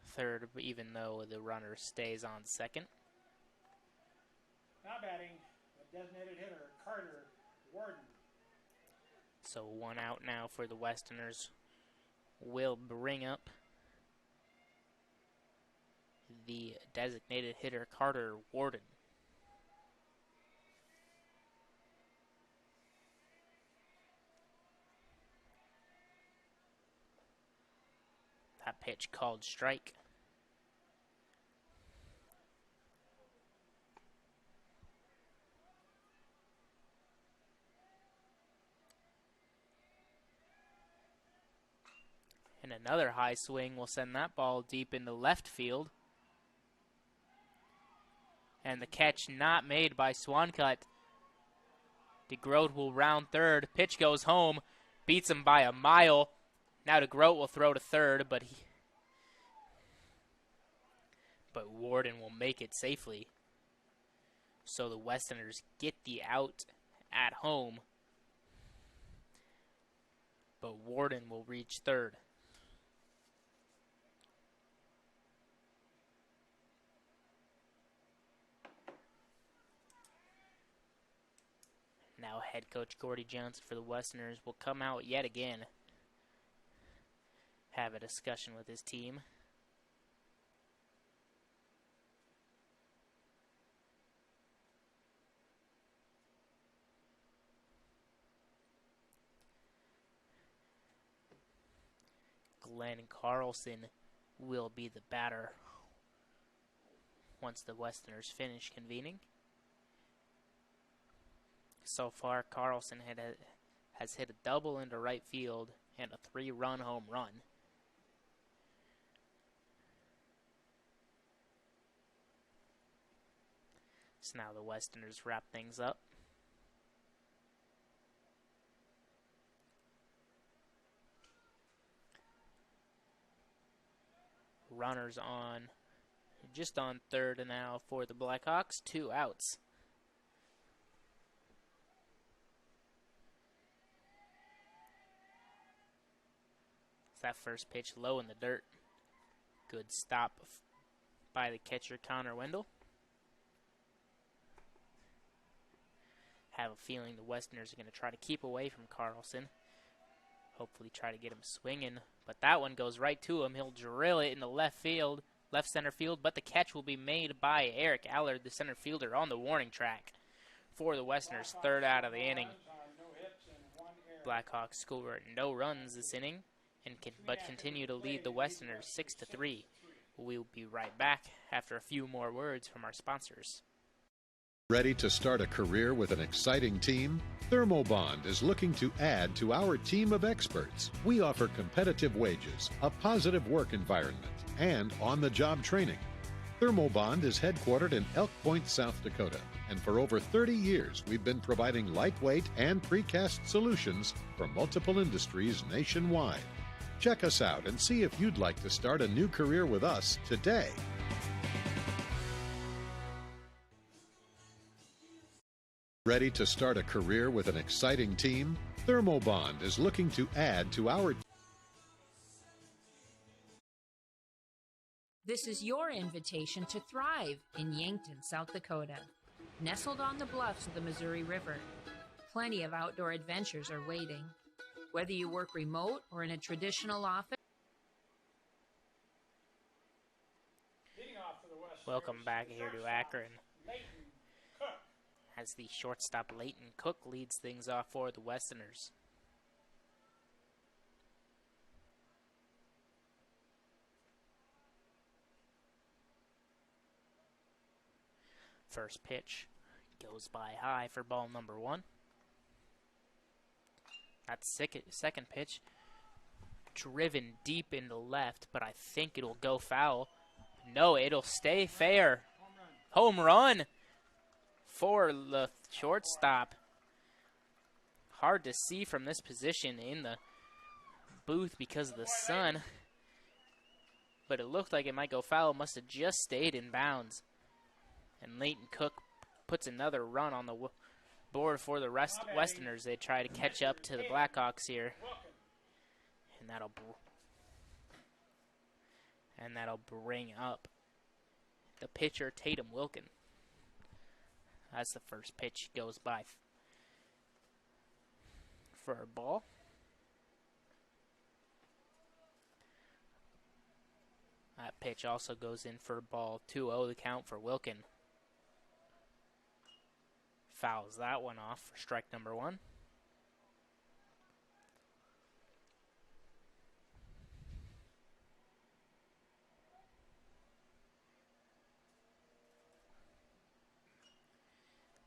third, even though the runner stays on second. Now batting the designated hitter, Carter Warden. So one out now for the Westerners. Will bring up the designated hitter, Carter Warden. That pitch called strike. And another high swing will send that ball deep into left field. And the catch not made by Swancut. DeGroat will round third. Pitch goes home. Beats him by a mile. Now DeGroat will throw to third, but Warden will make it safely. So the Westerners get the out at home. But Warden will reach third. Now head coach Gordy Johnson for the Westerners will come out yet again. Have a discussion with his team. Glenn Carlson will be the batter once the Westerners finish convening. So far, Carlson has hit a double into right field and a 3-run home run. So now the Westerners wrap things up. Runners on, just on third now for the Blackhawks, 2 outs. That first pitch low in the dirt. Good stop by the catcher, Connor Wendell. Have a feeling the Westerners are going to try to keep away from Carlson. Hopefully try to get him swinging. But that one goes right to him. He'll drill it in the left center field. But the catch will be made by Eric Allard, the center fielder, on the warning track for the Westerners' 3rd out of the inning. Blackhawks score no runs this inning, but continue to lead the Westerners 6-3. We'll be right back after a few more words from our sponsors. Ready to start a career with an exciting team? Thermobond is looking to add to our team of experts. We offer competitive wages, a positive work environment, and on-the-job training. Thermobond is headquartered in Elk Point, South Dakota, and for over 30 years we've been providing lightweight and precast solutions for multiple industries nationwide. Check us out and see if you'd like to start a new career with us today. Ready to start a career with an exciting team? Thermobond is looking to add to our This is your invitation to thrive in Yankton, South Dakota. Nestled on the bluffs of the Missouri River, plenty of outdoor adventures are waiting. Whether you work remote or in a traditional office. Welcome back here to Akron, as the shortstop Leighton Cook leads things off for the Westerners. First pitch goes by high for ball number 1. That second pitch driven deep into left, but I think it'll go foul. No, it'll stay fair. Home run for the shortstop. Hard to see from this position in the booth because of the sun, but it looked like it might go foul. Must have just stayed in bounds. And Leighton Cook puts another run on the board for the Westerners. They try to catch up to the Blackhawks here, and that'll bring up the pitcher, Tatum Wilkin. As the first pitch goes by for a ball. That pitch also goes in for a ball. 2-0 the count for Wilkin. Fouls that one off for strike number 1.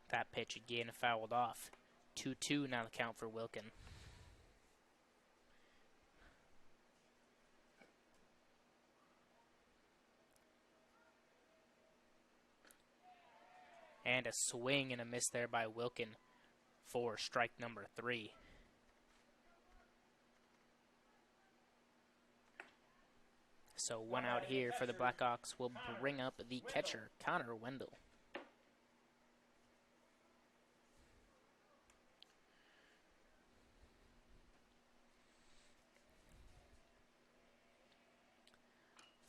That pitch again fouled off. 2-2 now the count for Wilkin. And a swing and a miss there by Wilkin for strike number 3. So 1 out here for the Blackhawks will bring up the catcher, Connor Wendell.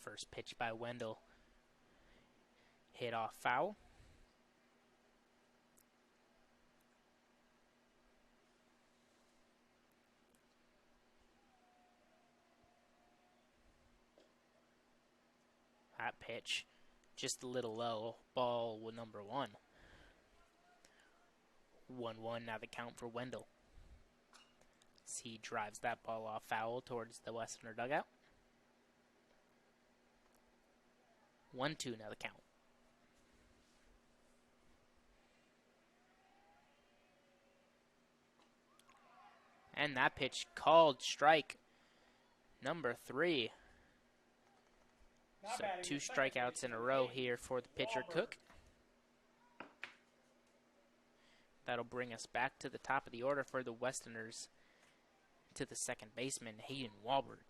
First pitch by Wendell hit off foul. That pitch just a little low. Ball with number 1. 1-1 now the count for Wendell. As he drives that ball off foul towards the Westerner dugout. 1-2 now the count. And that pitch called strike number 3. So 2 strikeouts in a row here for the pitcher, Cook. That'll bring us back to the top of the order for the Westerners, to the second baseman, Hayden Wahlberg.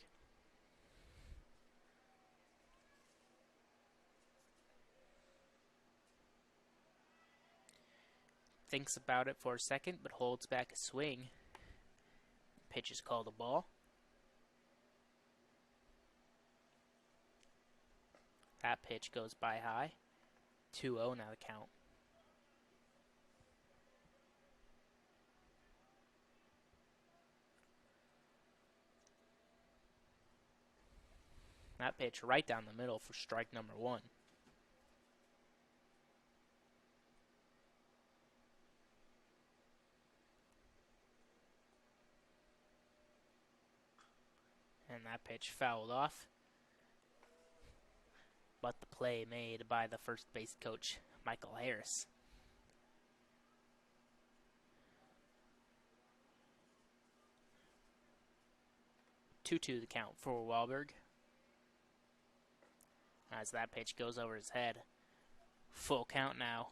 Thinks about it for a second, but holds back a swing. Pitch is called a ball. That pitch goes by high. 2-0 now the count. That pitch right down the middle for strike number 1. And that pitch fouled off. But the play made by the first base coach, Michael Harris. Two the count for Wahlberg. As that pitch goes over his head. Full count now.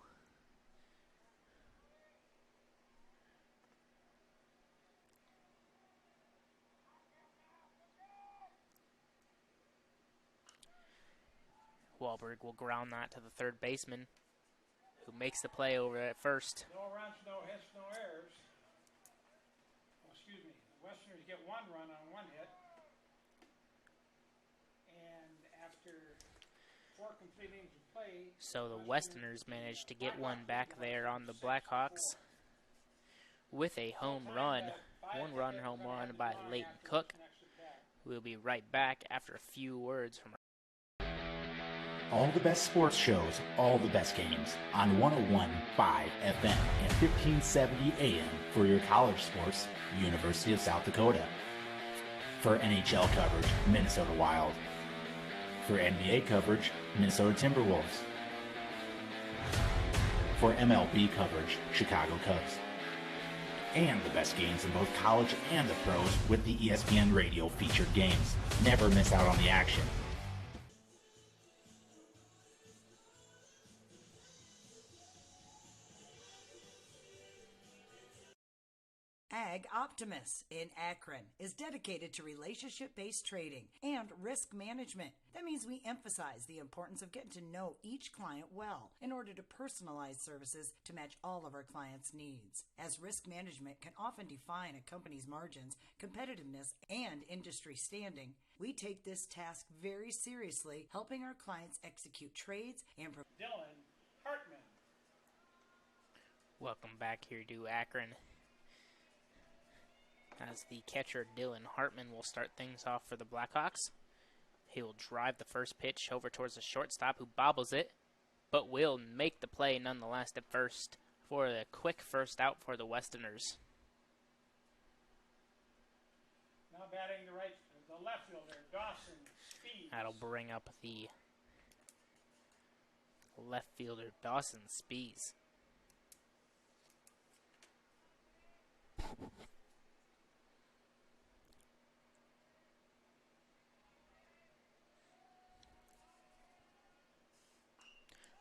Wahlberg will ground that to the third baseman, who makes the play over at first. No runs, no hits, no errors. Oh, excuse me. The Westerners get 1 run on 1 hit. And after 4 complete innings of play... So the Westerners managed to get 1 back there on the Blackhawks with a home run. 1-run home run by Leighton Cook. We'll be right back after a few words from All the best sports shows, all the best games on 101.5 FM and 1570 AM for your college sports, University of South Dakota. For NHL coverage, Minnesota Wild. For NBA coverage, Minnesota Timberwolves. For MLB coverage, Chicago Cubs. And the best games in both college and the pros with the ESPN Radio featured games. Never miss out on the action. Ag Optimus in Akron is dedicated to relationship-based trading and risk management. That means we emphasize the importance of getting to know each client well in order to personalize services to match all of our clients' needs, as risk management can often define a company's margins, competitiveness, and industry standing. We take this task very seriously, helping our clients execute trades and Dylan Hartman. Welcome back here to Akron. As the catcher, Dylan Hartman, will start things off for the Blackhawks. He will drive the first pitch over towards the shortstop, who bobbles it, but will make the play nonetheless at first for a quick first out for the Westerners. Now batting the left fielder, Dawson Speed. That'll bring up the left fielder, Dawson Spees.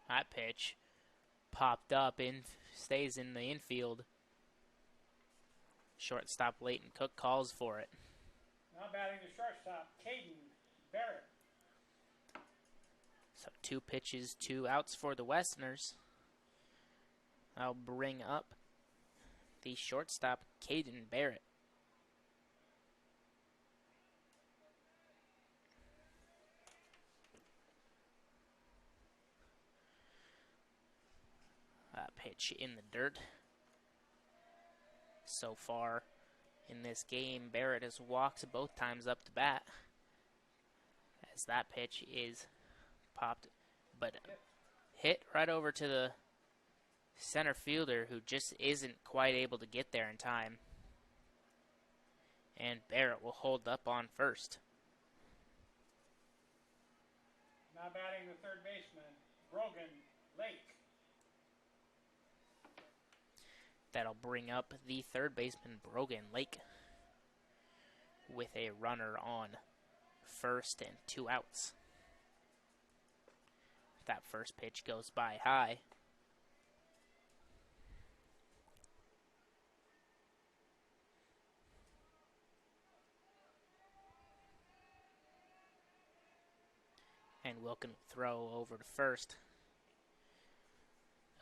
That pitch popped up and stays in the infield. Shortstop Leighton Cook calls for it. Now batting the shortstop, Caden Barrett. So 2 pitches, 2 outs for the Westerners. I'll bring up the shortstop, Caden Barrett. Pitch in the dirt. So far in this game, Barrett has walked both times up to bat, as that pitch is popped, but hit right over to the center fielder, who just isn't quite able to get there in time. And Barrett will hold up on first. Now batting the third baseman, Brogan Lake. That'll bring up the third baseman, Brogan Lake. with a runner on first and 2 outs. That first pitch goes by high. And Wilkin will throw over to first.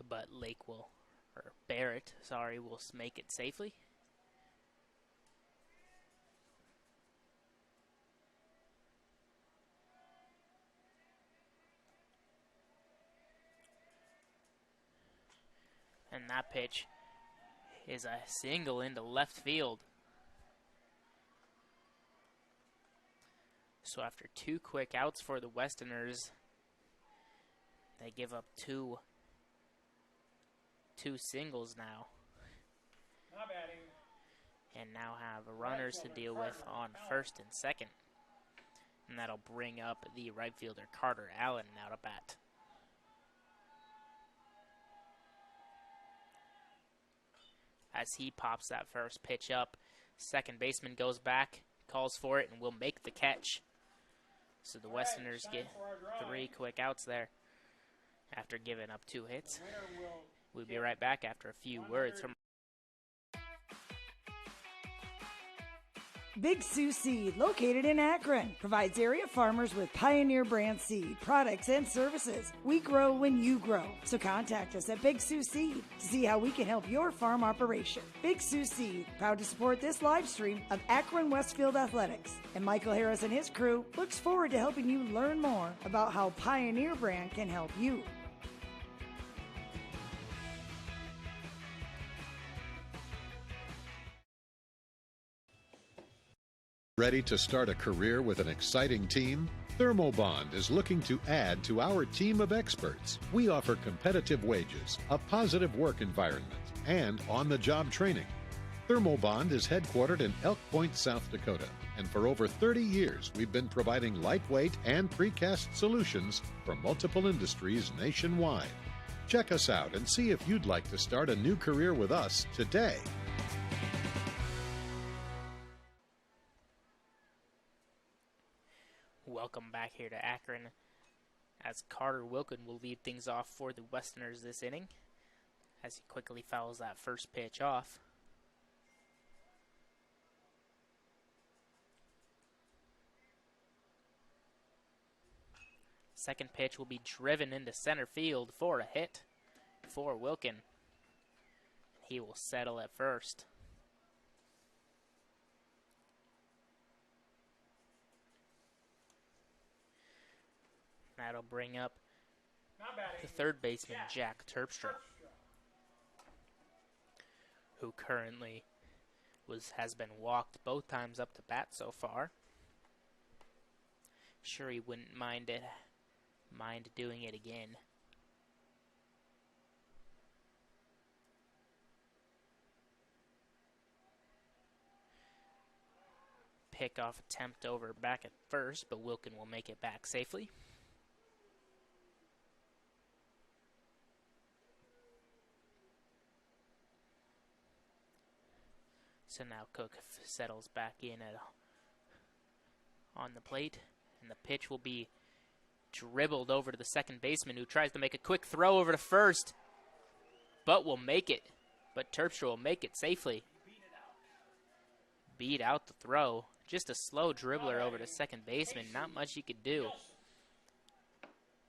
But Barrett, will make it safely. And that pitch is a single into left field. So after 2 quick outs for the Westerners, they give up two singles now. Not batting. And now have runners to deal with on first and second. And that'll bring up the right fielder Carter Allen now to bat. As he pops that first pitch up, second baseman goes back, calls for it, and will make the catch. So the Westerners get 3 quick outs there after giving up 2 hits. We'll be right back after a few words from Big Sioux Seed, located in Akron, provides area farmers with Pioneer brand seed, products, and services. We grow when you grow. So contact us at Big Sioux Seed to see how we can help your farm operation. Big Sioux Seed, proud to support this live stream of Akron-Westfield Athletics. And Michael Harris and his crew looks forward to helping you learn more about how Pioneer brand can help you. Ready to start a career with an exciting team? Thermobond is looking to add to our team of experts. We offer competitive wages, a positive work environment, and on-the-job training. Thermobond is headquartered in Elk Point, South Dakota, and for over 30 years we've been providing lightweight and precast solutions for multiple industries nationwide. Check us out and see if you'd like to start a new career with us today. Welcome back here to Akron, as Carter Wilkin will lead things off for the Westerners this inning, as he quickly fouls that first pitch off. Second pitch will be driven into center field for a hit for Wilkin. He will settle at first. That'll bring up the third baseman, Jack Terpstra, who currently has been walked both times up to bat so far. Sure, he wouldn't mind doing it again. Pickoff attempt over back at first, but Wilkin will make it back safely. So now Cook settles back in on the plate, and the pitch will be dribbled over to the second baseman, who tries to make a quick throw over to first, but will make it. But Terpstra will make it safely. Beat out the throw. Just a slow dribbler over to second baseman. Not much he could do.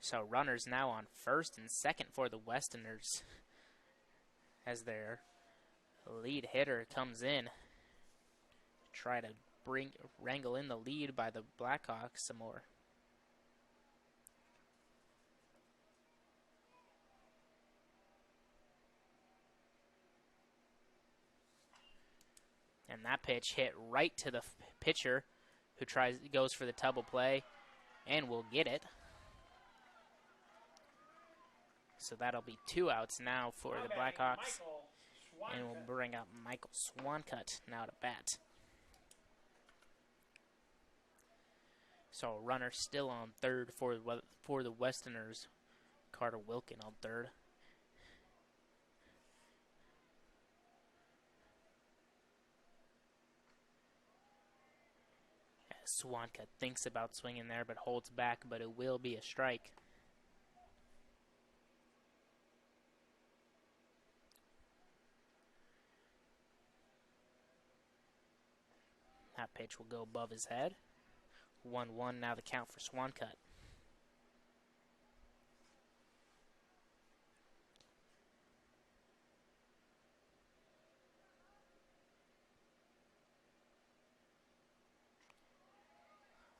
So runners now on first and second for the Westerners, as their lead hitter comes in. Try to wrangle in the lead by the Blackhawks some more. And that pitch hit right to the pitcher, who goes for the double play and will get it. So that'll be 2 outs now for the Blackhawks. And we'll bring up Michael Swancutt now to bat. So a runner still on third for the Westerners. Carter Wilkin on third. Swanka thinks about swinging there, but holds back, but it will be a strike. That pitch will go above his head. 1-1 now the count for Swancut.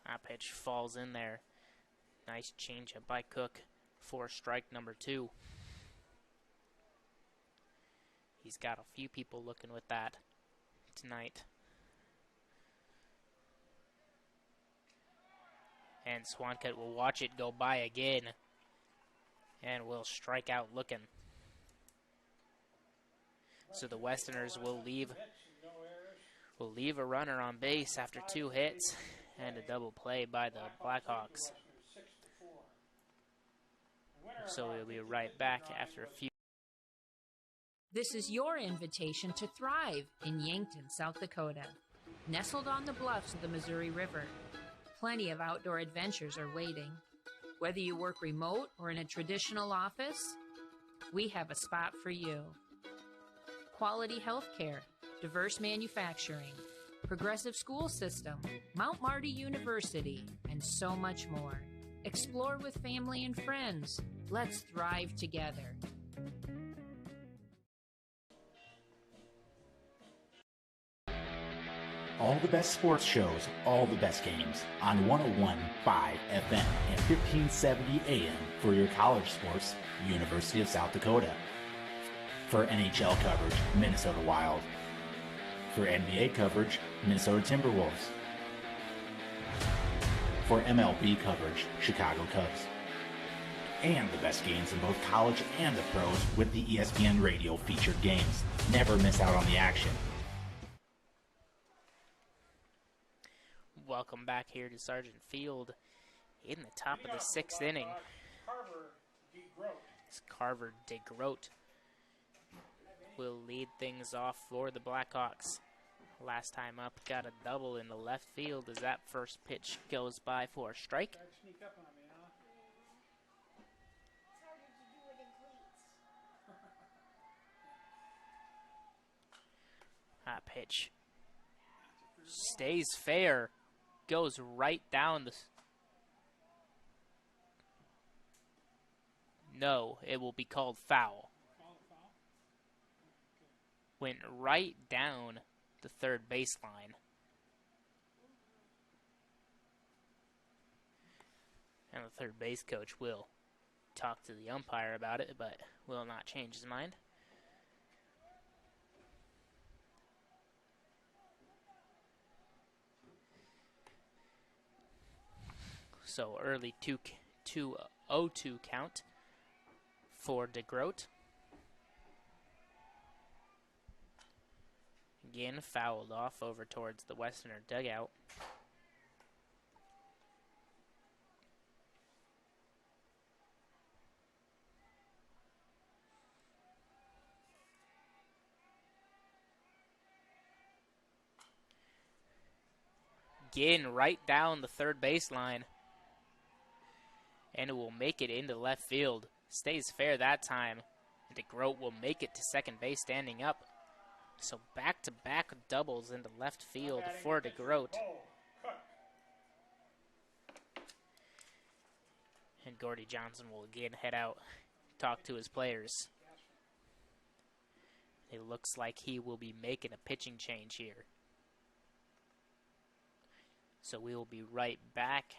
That pitch falls in there. Nice changeup by Cook for strike number 2. He's got a few people looking with that tonight. And Swancut will watch it go by again and will strike out looking. So the Westerners will leave a runner on base after 2 hits and a double play by the Blackhawks. So we'll be right back after a few. This is your invitation to thrive in Yankton, South Dakota. Nestled on the bluffs of the Missouri River, plenty of outdoor adventures are waiting. Whether you work remote or in a traditional office, we have a spot for you. Quality health care, diverse manufacturing, progressive school system, Mount Marty University, and so much more. Explore with family and friends. Let's thrive together. All the best sports shows, all the best games on 101.5 FM and 1570 AM for your college sports, University of South Dakota. For NHL coverage, Minnesota Wild. For NBA coverage, Minnesota Timberwolves. For MLB coverage, Chicago Cubs. And the best games in both college and the pros with the ESPN Radio featured games. Never miss out on the action. Welcome back here to Sargent Field in the top of the 6th inning. It's Carver DeGroat will lead things off for the Blackhawks. Last time up, got a double in the left field as that first pitch goes by for a strike. That pitch stays fair. Goes right down the... No, it will be called foul. Went right down the third baseline. And the third base coach will talk to the umpire about it, but will not change his mind. So early 2-0-2 count for DeGroat. Again, fouled off over towards the Westerner dugout. Again, right down the third baseline. And it will make it into left field. Stays fair that time. DeGroat will make it to second base standing up. So back-to-back doubles into left field for DeGroat. And Gordy Johnson will again head out, talk to his players. It looks like he will be making a pitching change here. So we will be right back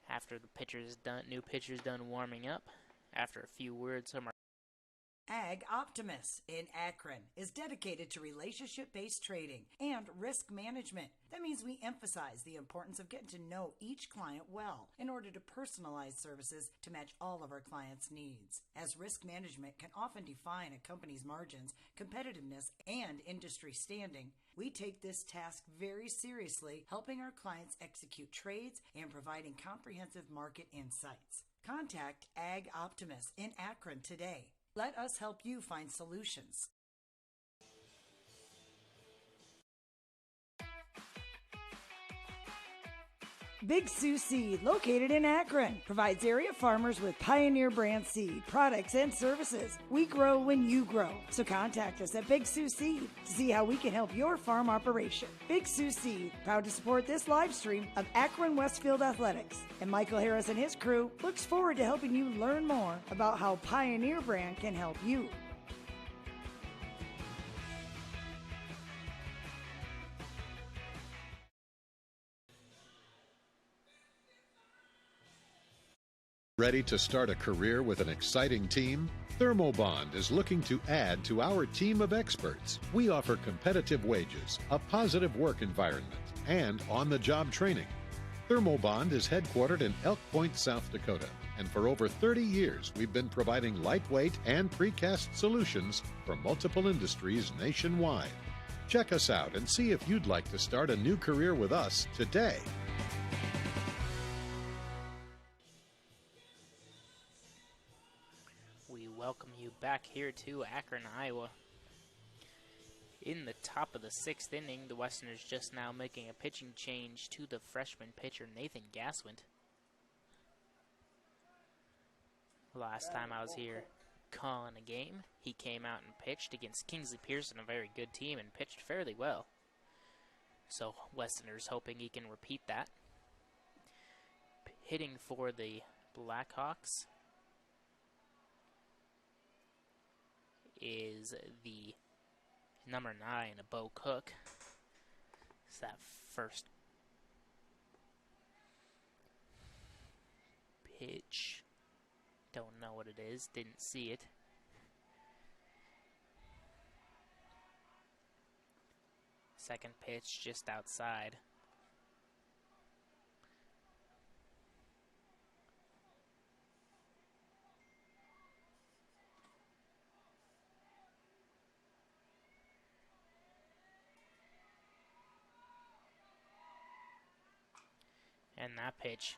after the new pitcher's done warming up, after a few words from our Ag Optimus in Akron is dedicated to relationship-based trading and risk management. That means we emphasize the importance of getting to know each client well in order to personalize services to match all of our clients' needs, as risk management can often define a company's margins, competitiveness, and industry standing. We take this task very seriously, helping our clients execute trades and providing comprehensive market insights. Contact Ag Optimus in Akron today. Let us help you find solutions. Big Sioux Seed, located in Akron, provides area farmers with Pioneer brand seed, products, and services. We grow when you grow. So contact us at Big Sioux Seed to see how we can help your farm operation. Big Sioux Seed, proud to support this live stream of Akron-Westfield Athletics. And Michael Harris and his crew looks forward to helping you learn more about how Pioneer brand can help you. Ready to start a career with an exciting team? Thermobond is looking to add to our team of experts. We offer competitive wages, a positive work environment, and on-the-job training. Thermobond is headquartered in Elk Point, South Dakota, and for over 30 years we've been providing lightweight and precast solutions for multiple industries nationwide. Check us out and see if you'd like to start a new career with us today. We welcome you back here to Akron, Iowa. In the top of the 6th inning, the Westerners just now making a pitching change to the freshman pitcher Nathan Gaswint. Last time I was here calling a game, he came out and pitched against Kingsley Pearson, a very good team, and pitched fairly well. So Westerners hoping he can repeat that. Hitting for the Blackhawks is the number 9, Bo Cook. It's that first pitch. Don't know what it is. Didn't see it. Second pitch just outside. And that pitch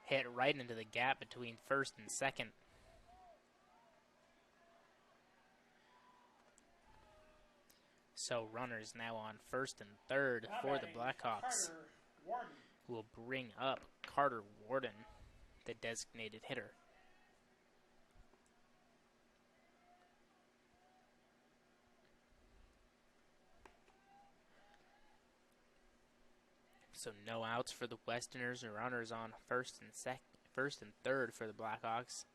hit right into the gap between first and second. So runners now on first and third for the Blackhawks, who will bring up Carter Warden, the designated hitter. So no outs for the Westerners, and runners on first and third for the Blackhawks.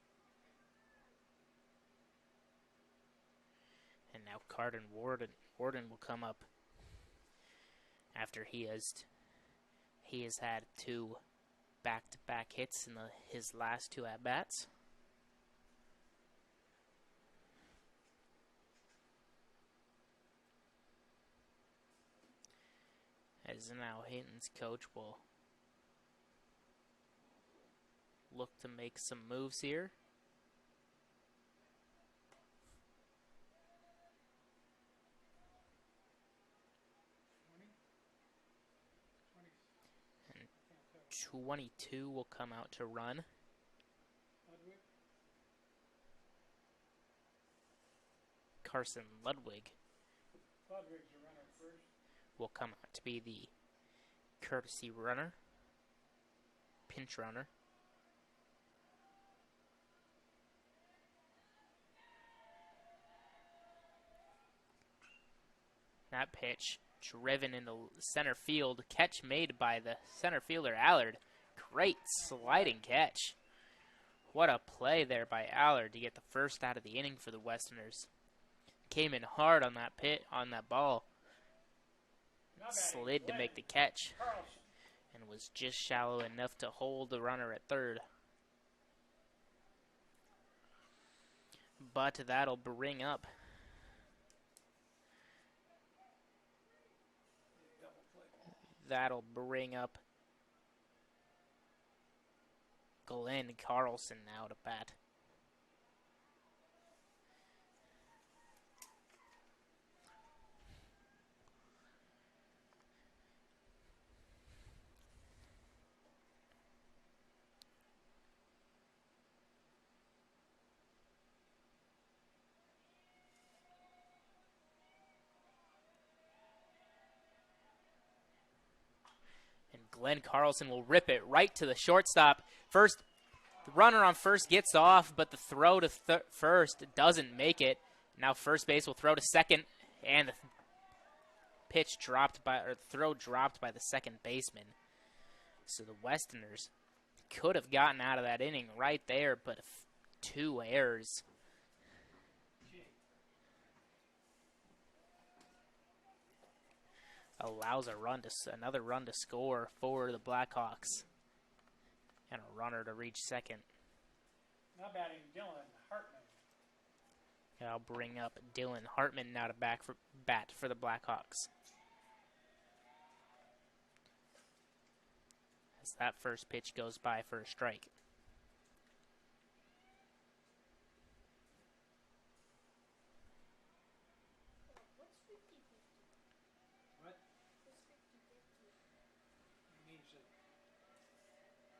And now Carter Warden will come up after he has had 2 back-to-back hits in his last 2 at-bats. As now Hinton's coach will look to make some moves here. And 22 will come out to run. Carson Ludwig will come out to be the courtesy runner, pinch runner. That pitch driven into center field, catch made by the center fielder Allard. Great sliding catch. What a play there by Allard to get the first out of the inning for the Westerners. Came in hard on that ball. Slid to make the catch and was just shallow enough to hold the runner at third. But that'll bring up Glenn Carlson now to bat. Glenn Carlson will rip it right to the shortstop. First, the runner on first gets off, but the throw to first doesn't make it. Now first base will throw to second, and the throw dropped by the second baseman. So the Westerners could have gotten out of that inning right there, but 2 errors. Allows another run to score for the Blackhawks. And a runner to reach second. Now batting Dylan Hartman. And I'll bring up Dylan Hartman now to bat for the Blackhawks. As that first pitch goes by for a strike. What?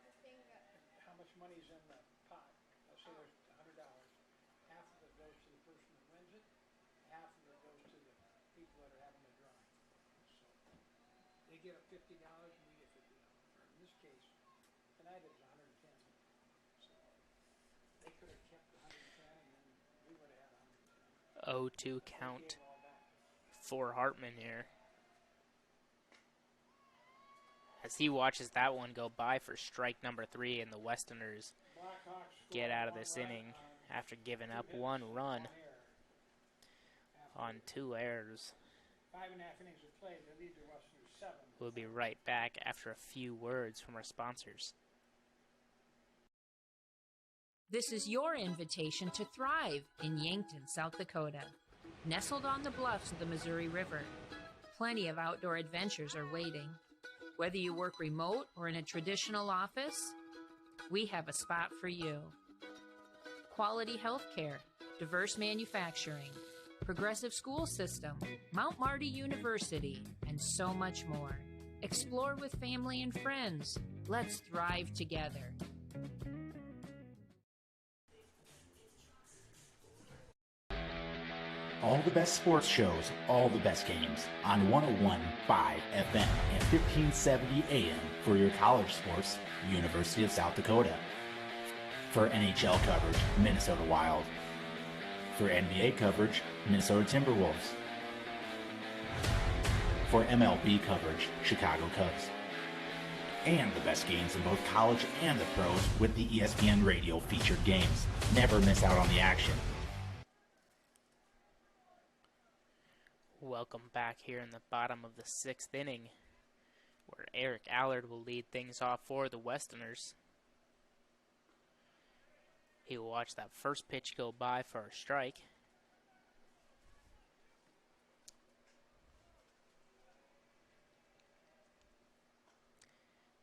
It means that how much money is in the pot? Let's say there's $100. Half of it goes to the person that wins it. Half of it goes to the people that are having the drawing. So they get a $50 and we get $50. Or in this case, tonight it was 110. So they could have kept 110 and then we would have had 110. 0-2 count for Hartman here. As he watches that one go by for strike number 3, and the Westerners get out of this inning after giving up 1 run on 2 errors. 5.5 innings of play, they lead the Westerners 7. We'll be right back after a few words from our sponsors. This is your invitation to thrive in Yankton, South Dakota. Nestled on the bluffs of the Missouri River, plenty of outdoor adventures are waiting. Whether you work remote or in a traditional office, we have a spot for you. Quality health care, diverse manufacturing, progressive school system, Mount Marty University, and so much more. Explore with family and friends. Let's thrive together. All the best sports shows, all the best games on 101.5 FM and 1570 AM for your college sports, University of South Dakota. For NHL coverage, Minnesota Wild. For NBA coverage, Minnesota Timberwolves. For MLB coverage, Chicago Cubs. And the best games in both college and the pros with the ESPN Radio featured games. Never miss out on the action. Welcome back here in the bottom of the 6th inning, where Eric Allard will lead things off for the Westerners. He will watch that first pitch go by for a strike.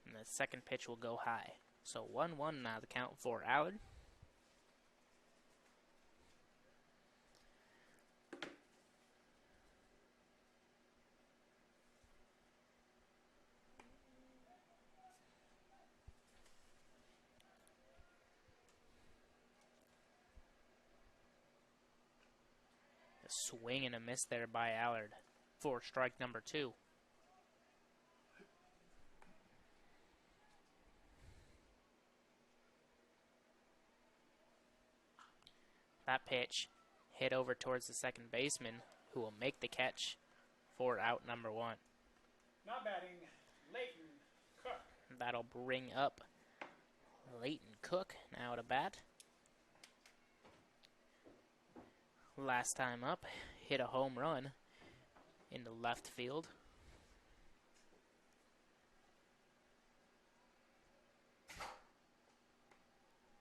And the second pitch will go high. So 1-1 now the count for Allard. A swing and a miss there by Allard for strike number 2. That pitch hit over towards the second baseman, who will make the catch for out number 1. Now batting Leighton Cook. That'll bring up Leighton Cook now to bat. Last time up, hit a home run into left field.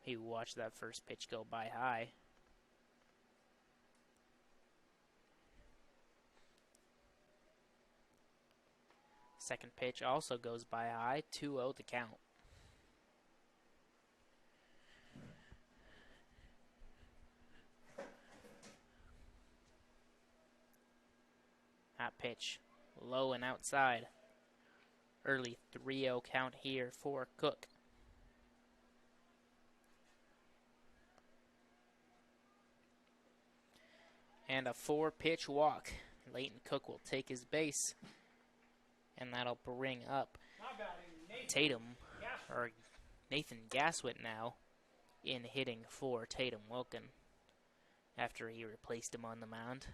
He watched that first pitch go by high. Second pitch also goes by high, 2-0 to count. That pitch, low and outside. Early 3-0 count here for Cook. And a 4-pitch walk. Leighton Cook will take his base. And that'll bring up batting Nathan Tatum, Gaston. or Nathan Gaswit now, in hitting for Tatum Wilkin after he replaced him on the mound.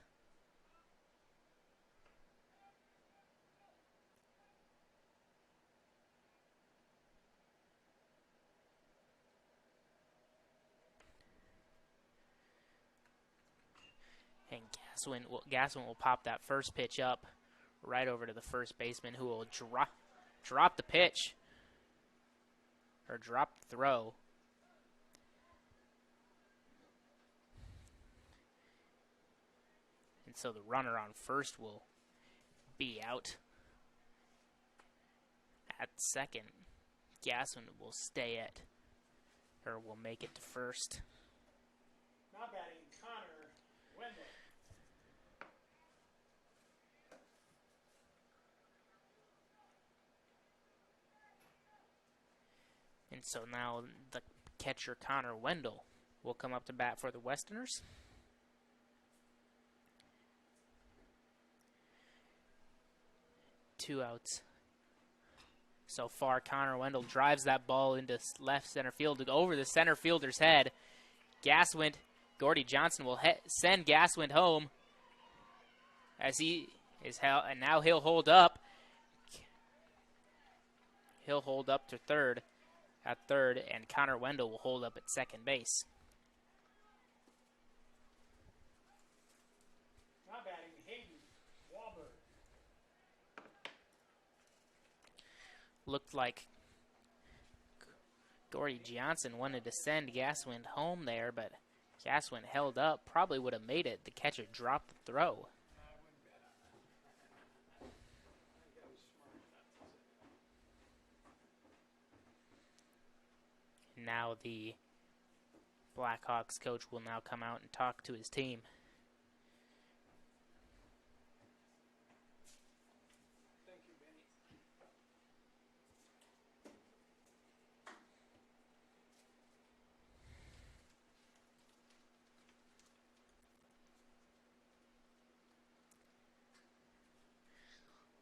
And Gaswin will pop that first pitch up right over to the first baseman, who will drop the pitch, or drop the throw. And so the runner on first will be out. At second, Gaswin will stay at, or will make it to first. Now batting Connor Wendell. And so now the catcher, Connor Wendell, will come up to bat for the Westerners. Two outs. So far, Connor Wendell drives that ball into left center field, over the center fielder's head. Gaswind, Gordy Johnson will send Gaswind home as he is held, and now he'll hold up. He'll hold up to third, and Connor Wendell will hold up at second base. Now batting Hayden Wahlberg. Looked like Gordy Johnson wanted to send Gaswind home there, but Gaswind held up. Probably would have made it. The catcher dropped the throw. Now the Blackhawks coach will now come out and talk to his team. Thank you, Benny.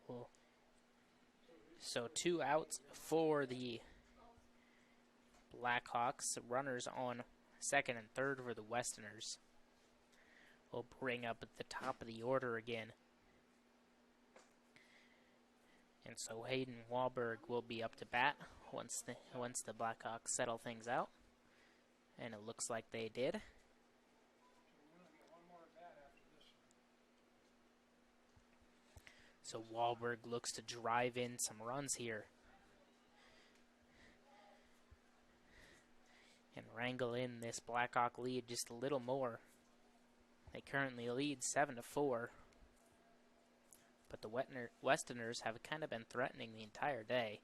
Well, so 2 outs for the Blackhawks. Runners on second and third for the Westerners. We'll bring up at the top of the order again. And so Hayden Wahlberg will be up to bat once the Blackhawks settle things out. And it looks like they did. So Wahlberg looks to drive in some runs here and wrangle in this Blackhawk lead just a little more. They currently lead 7-4, but the Westerners have kind of been threatening the entire day,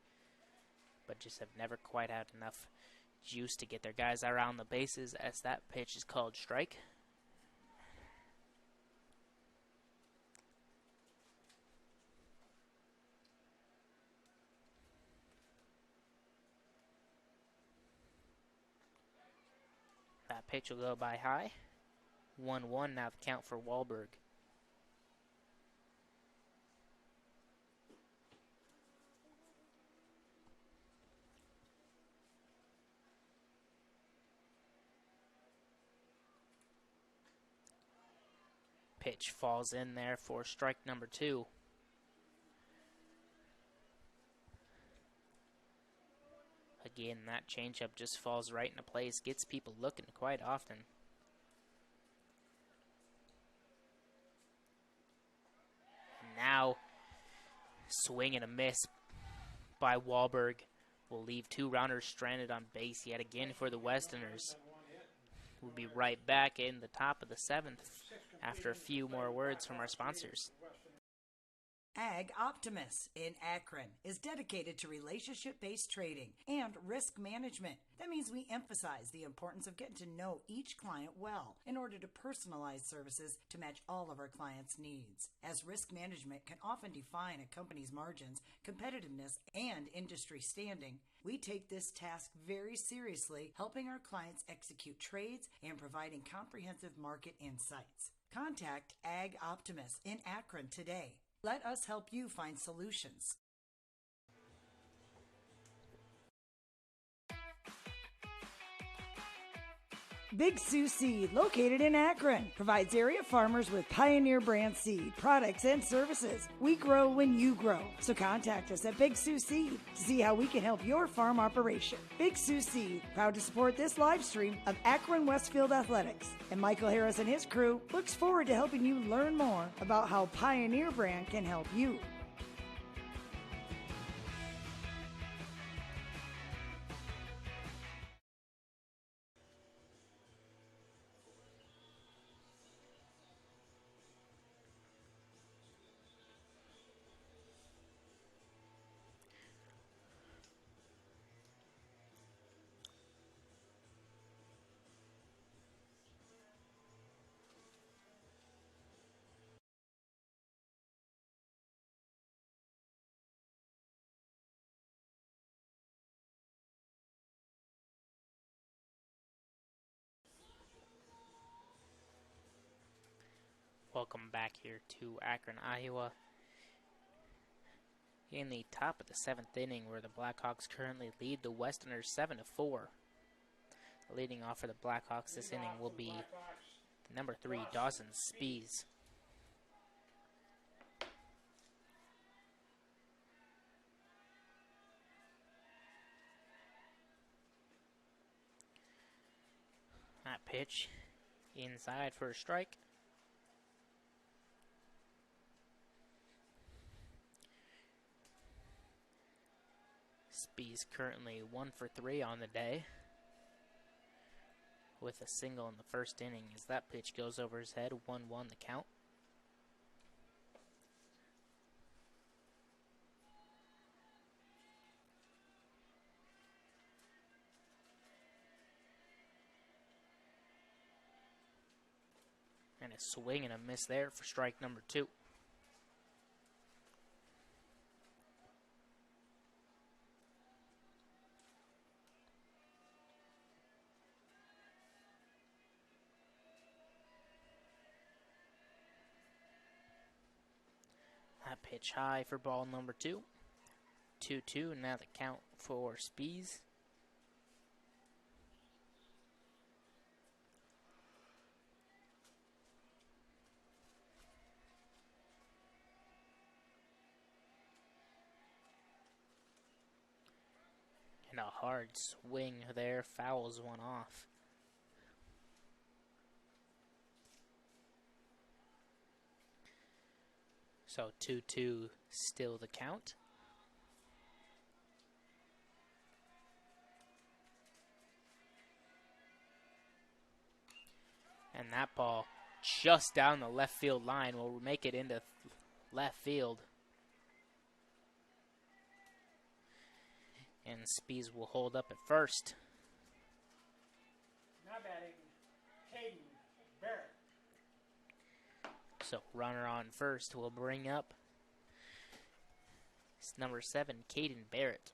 but just have never quite had enough juice to get their guys around the bases, as that pitch is called strike. That pitch will go by high. 1-1 now the count for Wahlberg. Pitch falls in there for strike number 2. Again, that changeup just falls right into place, gets people looking quite often. Now, swing and a miss by Wahlberg will leave 2 runners stranded on base yet again for the Westerners. We'll be right back in the top of the 7th after a few more words from our sponsors. Ag Optimus in Akron is dedicated to relationship-based trading and risk management. That means we emphasize the importance of getting to know each client well in order to personalize services to match all of our clients' needs, as risk management can often define a company's margins, competitiveness, and industry standing. We take this task very seriously, helping our clients execute trades and providing comprehensive market insights. Contact Ag Optimus in Akron today. Let us help you find solutions. Big Sioux Seed, located in Akron, provides area farmers with Pioneer brand seed, products, and services. We grow when you grow. So contact us at Big Sioux Seed to see how we can help your farm operation. Big Sioux Seed, proud to support this live stream of Akron-Westfield Athletics. And Michael Harris and his crew looks forward to helping you learn more about how Pioneer brand can help you. Welcome back here to Akron, Iowa. In the top of the 7th inning, where the Blackhawks currently lead the Westerners 7-4. Leading off for the Blackhawks this inning will be number 3, Dawson Spees. That pitch inside for a strike. Spees currently 1 for 3 on the day, with a single in the first inning as that pitch goes over his head. 1-1 the count. And a swing and a miss there for strike number 2. That pitch high for ball number 2. 2-2, now the count for Spees. And a hard swing there, fouls one off. So 2-2 still the count. And that ball just down the left field line will make it into left field. And Spees will hold up at first. Now batting, Caden Barrett. So runner on first will bring up number 7, Caden Barrett.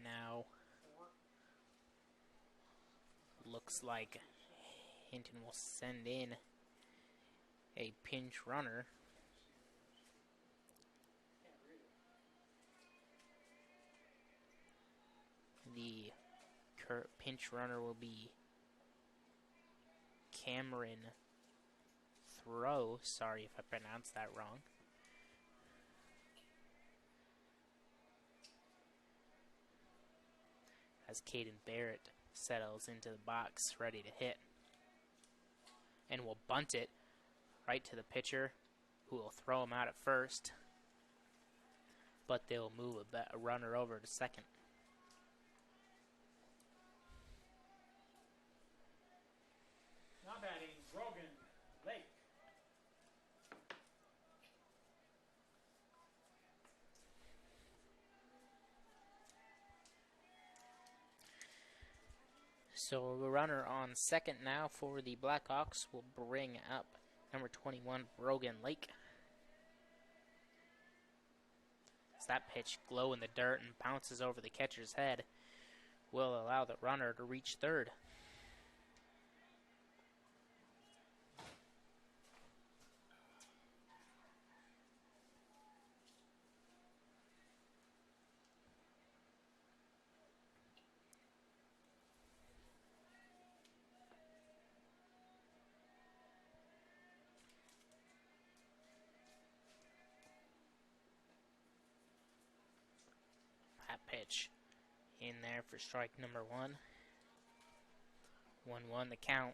Now looks like Hinton will send in a pinch runner. The pinch runner will be Cameron Throw. Sorry if I pronounced that wrong. As Caden Barrett settles into the box, ready to hit. And will bunt it right to the pitcher, who will throw him out at first. But they'll move a runner over to second. Now batting, Brogan Lake. So the runner on second now for the Blackhawks will bring up number 21, Brogan Lake. As That pitch glow in the dirt and bounces over the catcher's head. Will allow the runner to reach third. That pitch in there for strike number one. 1-1 the count.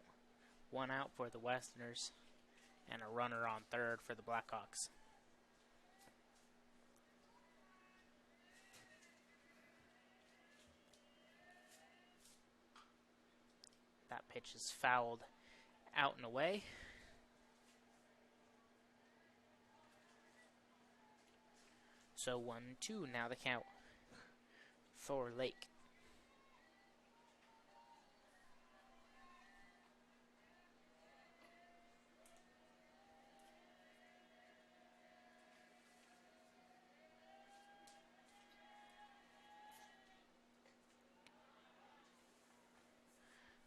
One out for the Westerners and a runner on third for the Blackhawks. That pitch is fouled out and away. So 1-2 now the count for Lake.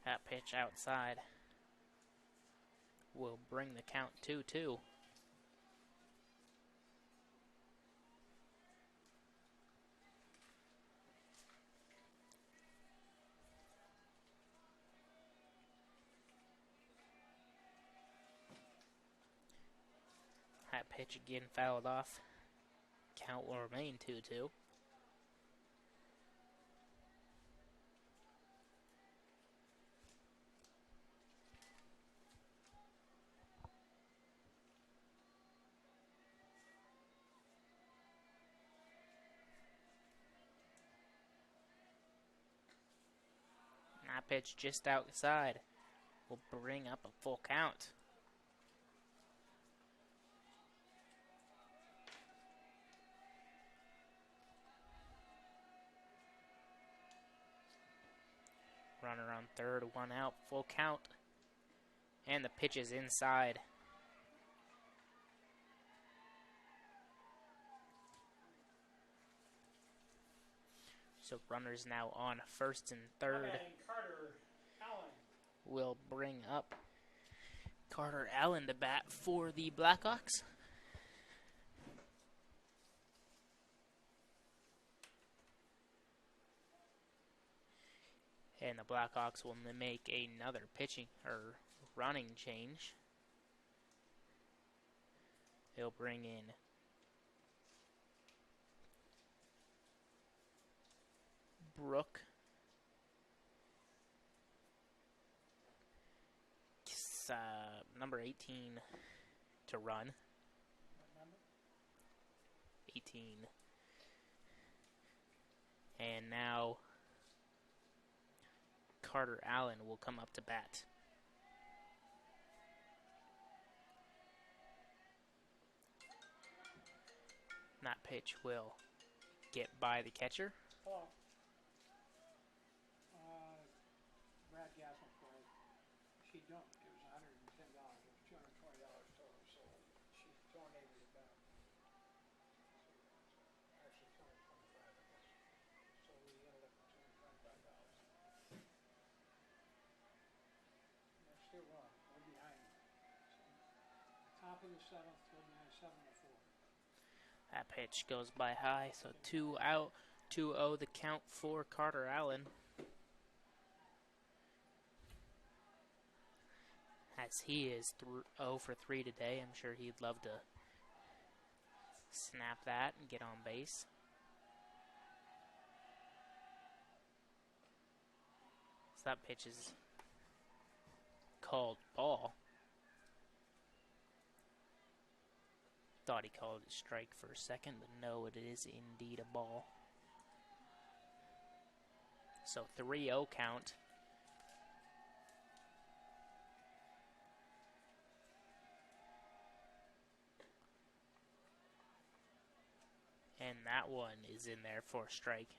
That pitch outside will bring the count 2-2. That pitch again fouled off. Count will remain 2-2. That pitch just outside will bring up a full count. Runner on third, one out, full count. And the pitch is inside. So runners now on first and third. Carter Allen. Will bring up Carter Allen to bat for the Blackhawks. And the Blackhawks will make another pitching or running change. They'll bring in Brooke. Number 18 to run. 18. And now Carter Allen will come up to bat. That pitch will get by the catcher. Hello. Brad Gassel called. She dumped. It was $110. It was $220 total, so she donated it back. Actually, $225, I guess. So we ended up with $225. They're still wrong. We're behind. Top of the seventh, we're behind 7-4. That pitch goes by high, so 2 out, 2-0 the count for Carter Allen. As he is 0 for 3 today, I'm sure he'd love to snap that and get on base. So that pitch is called ball. Thought he called it strike for a second, but no, it is indeed a ball. So 3-0 count. And that one is in there for a strike.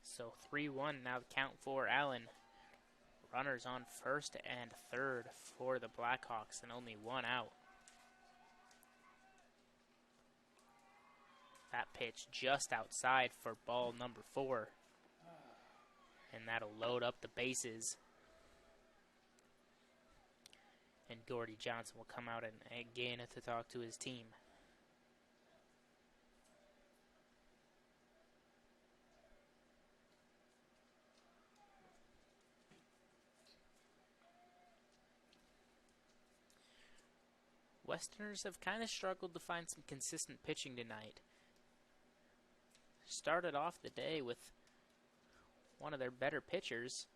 So 3-1 now the count for Allen. Runners on first and third for the Blackhawks and only one out. That pitch just outside for ball number 4. And that'll load up the bases. And Gordy Johnson will come out and again to talk to his team. Westerners have kind of struggled to find some consistent pitching tonight. Started off the day with one of their better pitchers,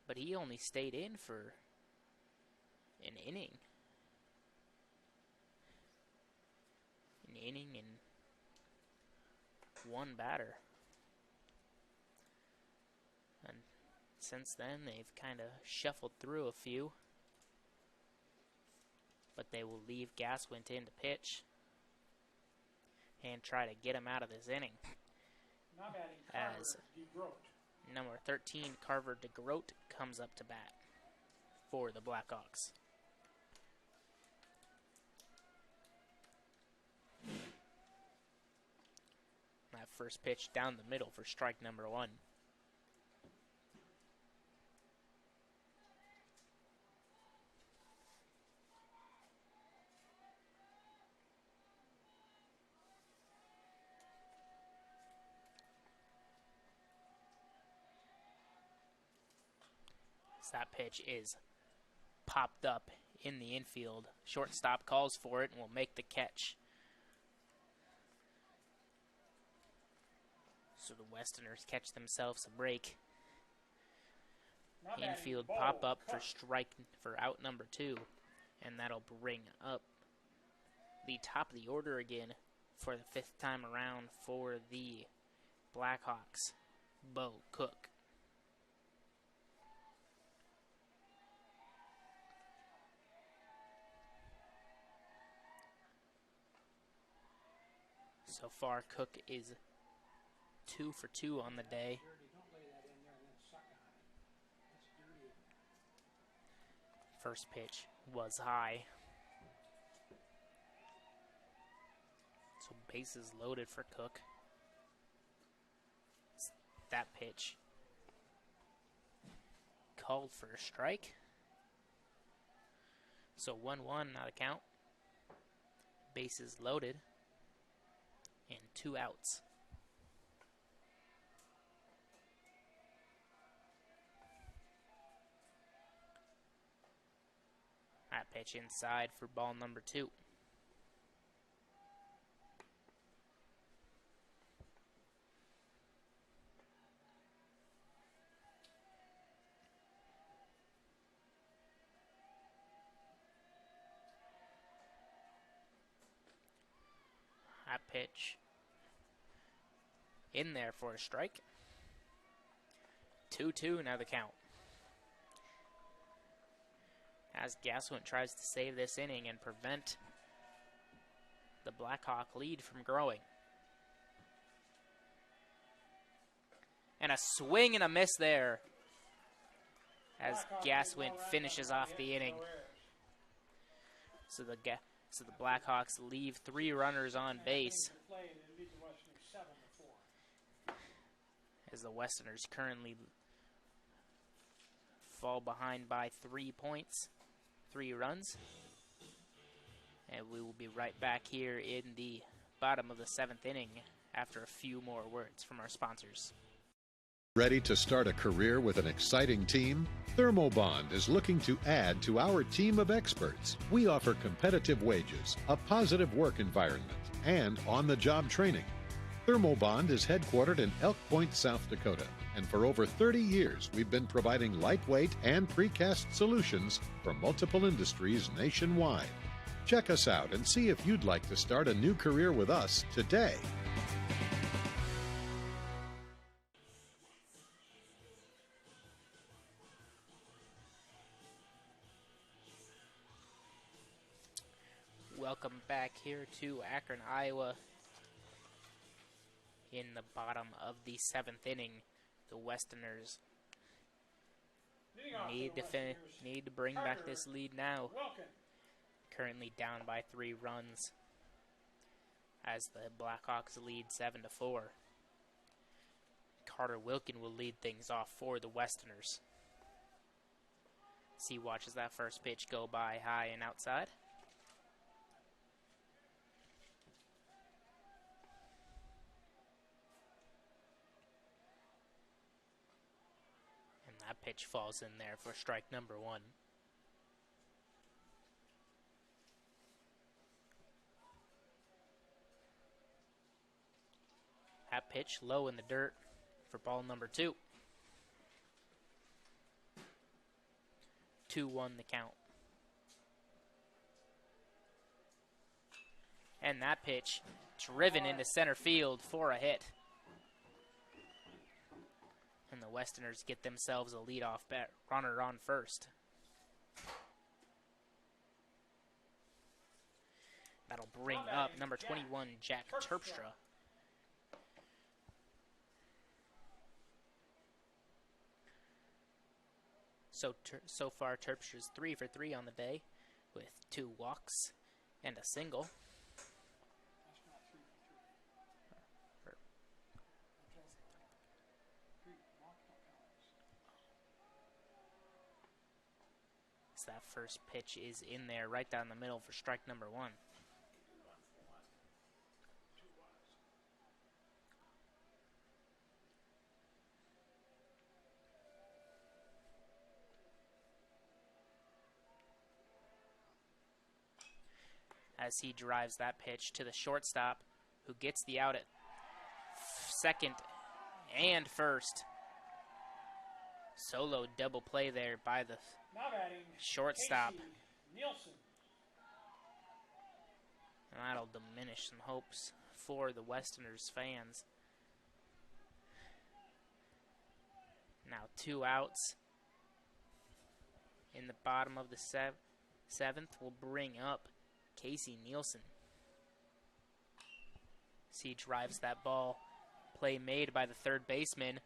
but he only stayed in for an inning. An inning and one batter. And since then, they've kind of shuffled through a few. But they will leave Gaswint in to pitch and try to get him out of this inning. Now batting Carver As DeGroat. number 13, Carver DeGroat, comes up to bat for the Blackhawks. That first pitch down the middle for strike number 1. That pitch is popped up in the infield. Shortstop calls for it and will make the catch. So the Westerners catch themselves a break. Now batting Infield Bo pop up for Cook. out number 2. And that'll bring up the top of the order again for the 5th time around for the Blackhawks. Bo Cook. So far, Cook is 2 for 2 on the day. Dirty. Don't lay that in there and then suck on it. That's dirty. First pitch was high. So bases loaded for Cook. That pitch called for a strike. So 1-1, not a count. Bases loaded. And 2 outs. That pitch inside for ball number 2. That pitch in there for a strike. 2-2 now the count. As Gaswint tries to save this inning and prevent the Blackhawk lead from growing. And a swing and a miss there as Gaswint finishes off the inning. So the Blackhawks leave 3 runners on base as the Westerners currently fall behind by 3 points, 3 runs. And we will be right back here in the bottom of the 7th inning after a few more words from our sponsors. Ready to start a career with an exciting team? Thermobond is looking to add to our team of experts. We offer competitive wages, a positive work environment, and on-the-job training. Thermobond is headquartered in Elk Point, South Dakota, and for over 30 years we've been providing lightweight and precast solutions for multiple industries nationwide. Check us out and see if you'd like to start a new career with us today. Welcome back here to Akron, Iowa. In the bottom of the 7th inning, the Westerners Leading off Need for to the Westerners, need to bring back this lead now. Wilkin. Currently down by 3 runs, as the Blackhawks lead 7-4. Carter Wilkin will lead things off for the Westerners. He watches that first pitch go by high and outside. And that pitch falls in there for strike number 1. That pitch low in the dirt for ball number 2. 2-1 the count. And that pitch driven into center field for a hit. And the Westerners get themselves a leadoff runner on first. That'll bring up number 21, Jack Terpstra. So far, Terpstra's 3 for 3 on the day, with 2 walks and a single. That's not 3 for 3. So that first pitch is in there right down the middle for strike number 1. As he drives that pitch to the shortstop, who gets the out at second and first. Solo double play there by the shortstop. Casey Nielsen. And that'll diminish some hopes for the Westerners fans. Now 2 outs in the bottom of the 7th will bring up Casey Nielsen. He drives that ball. Play made by the third baseman.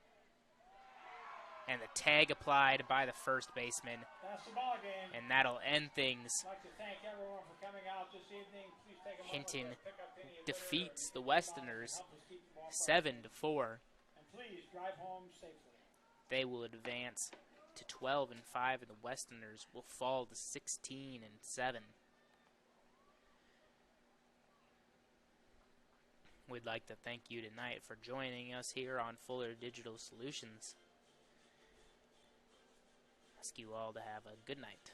And the tag applied by the first baseman. That's the ball game. And that'll end things. I'd like to thank everyone for coming out this evening. Please take a moment Hinton to pick up any of defeats the litter Westerners help us keep the ball 7-4. And please drive home safely. They will advance to 12-5, and the Westerners will fall to 16-7. We'd like to thank you tonight for joining us here on Fuller Digital Solutions. Ask you all to have a good night.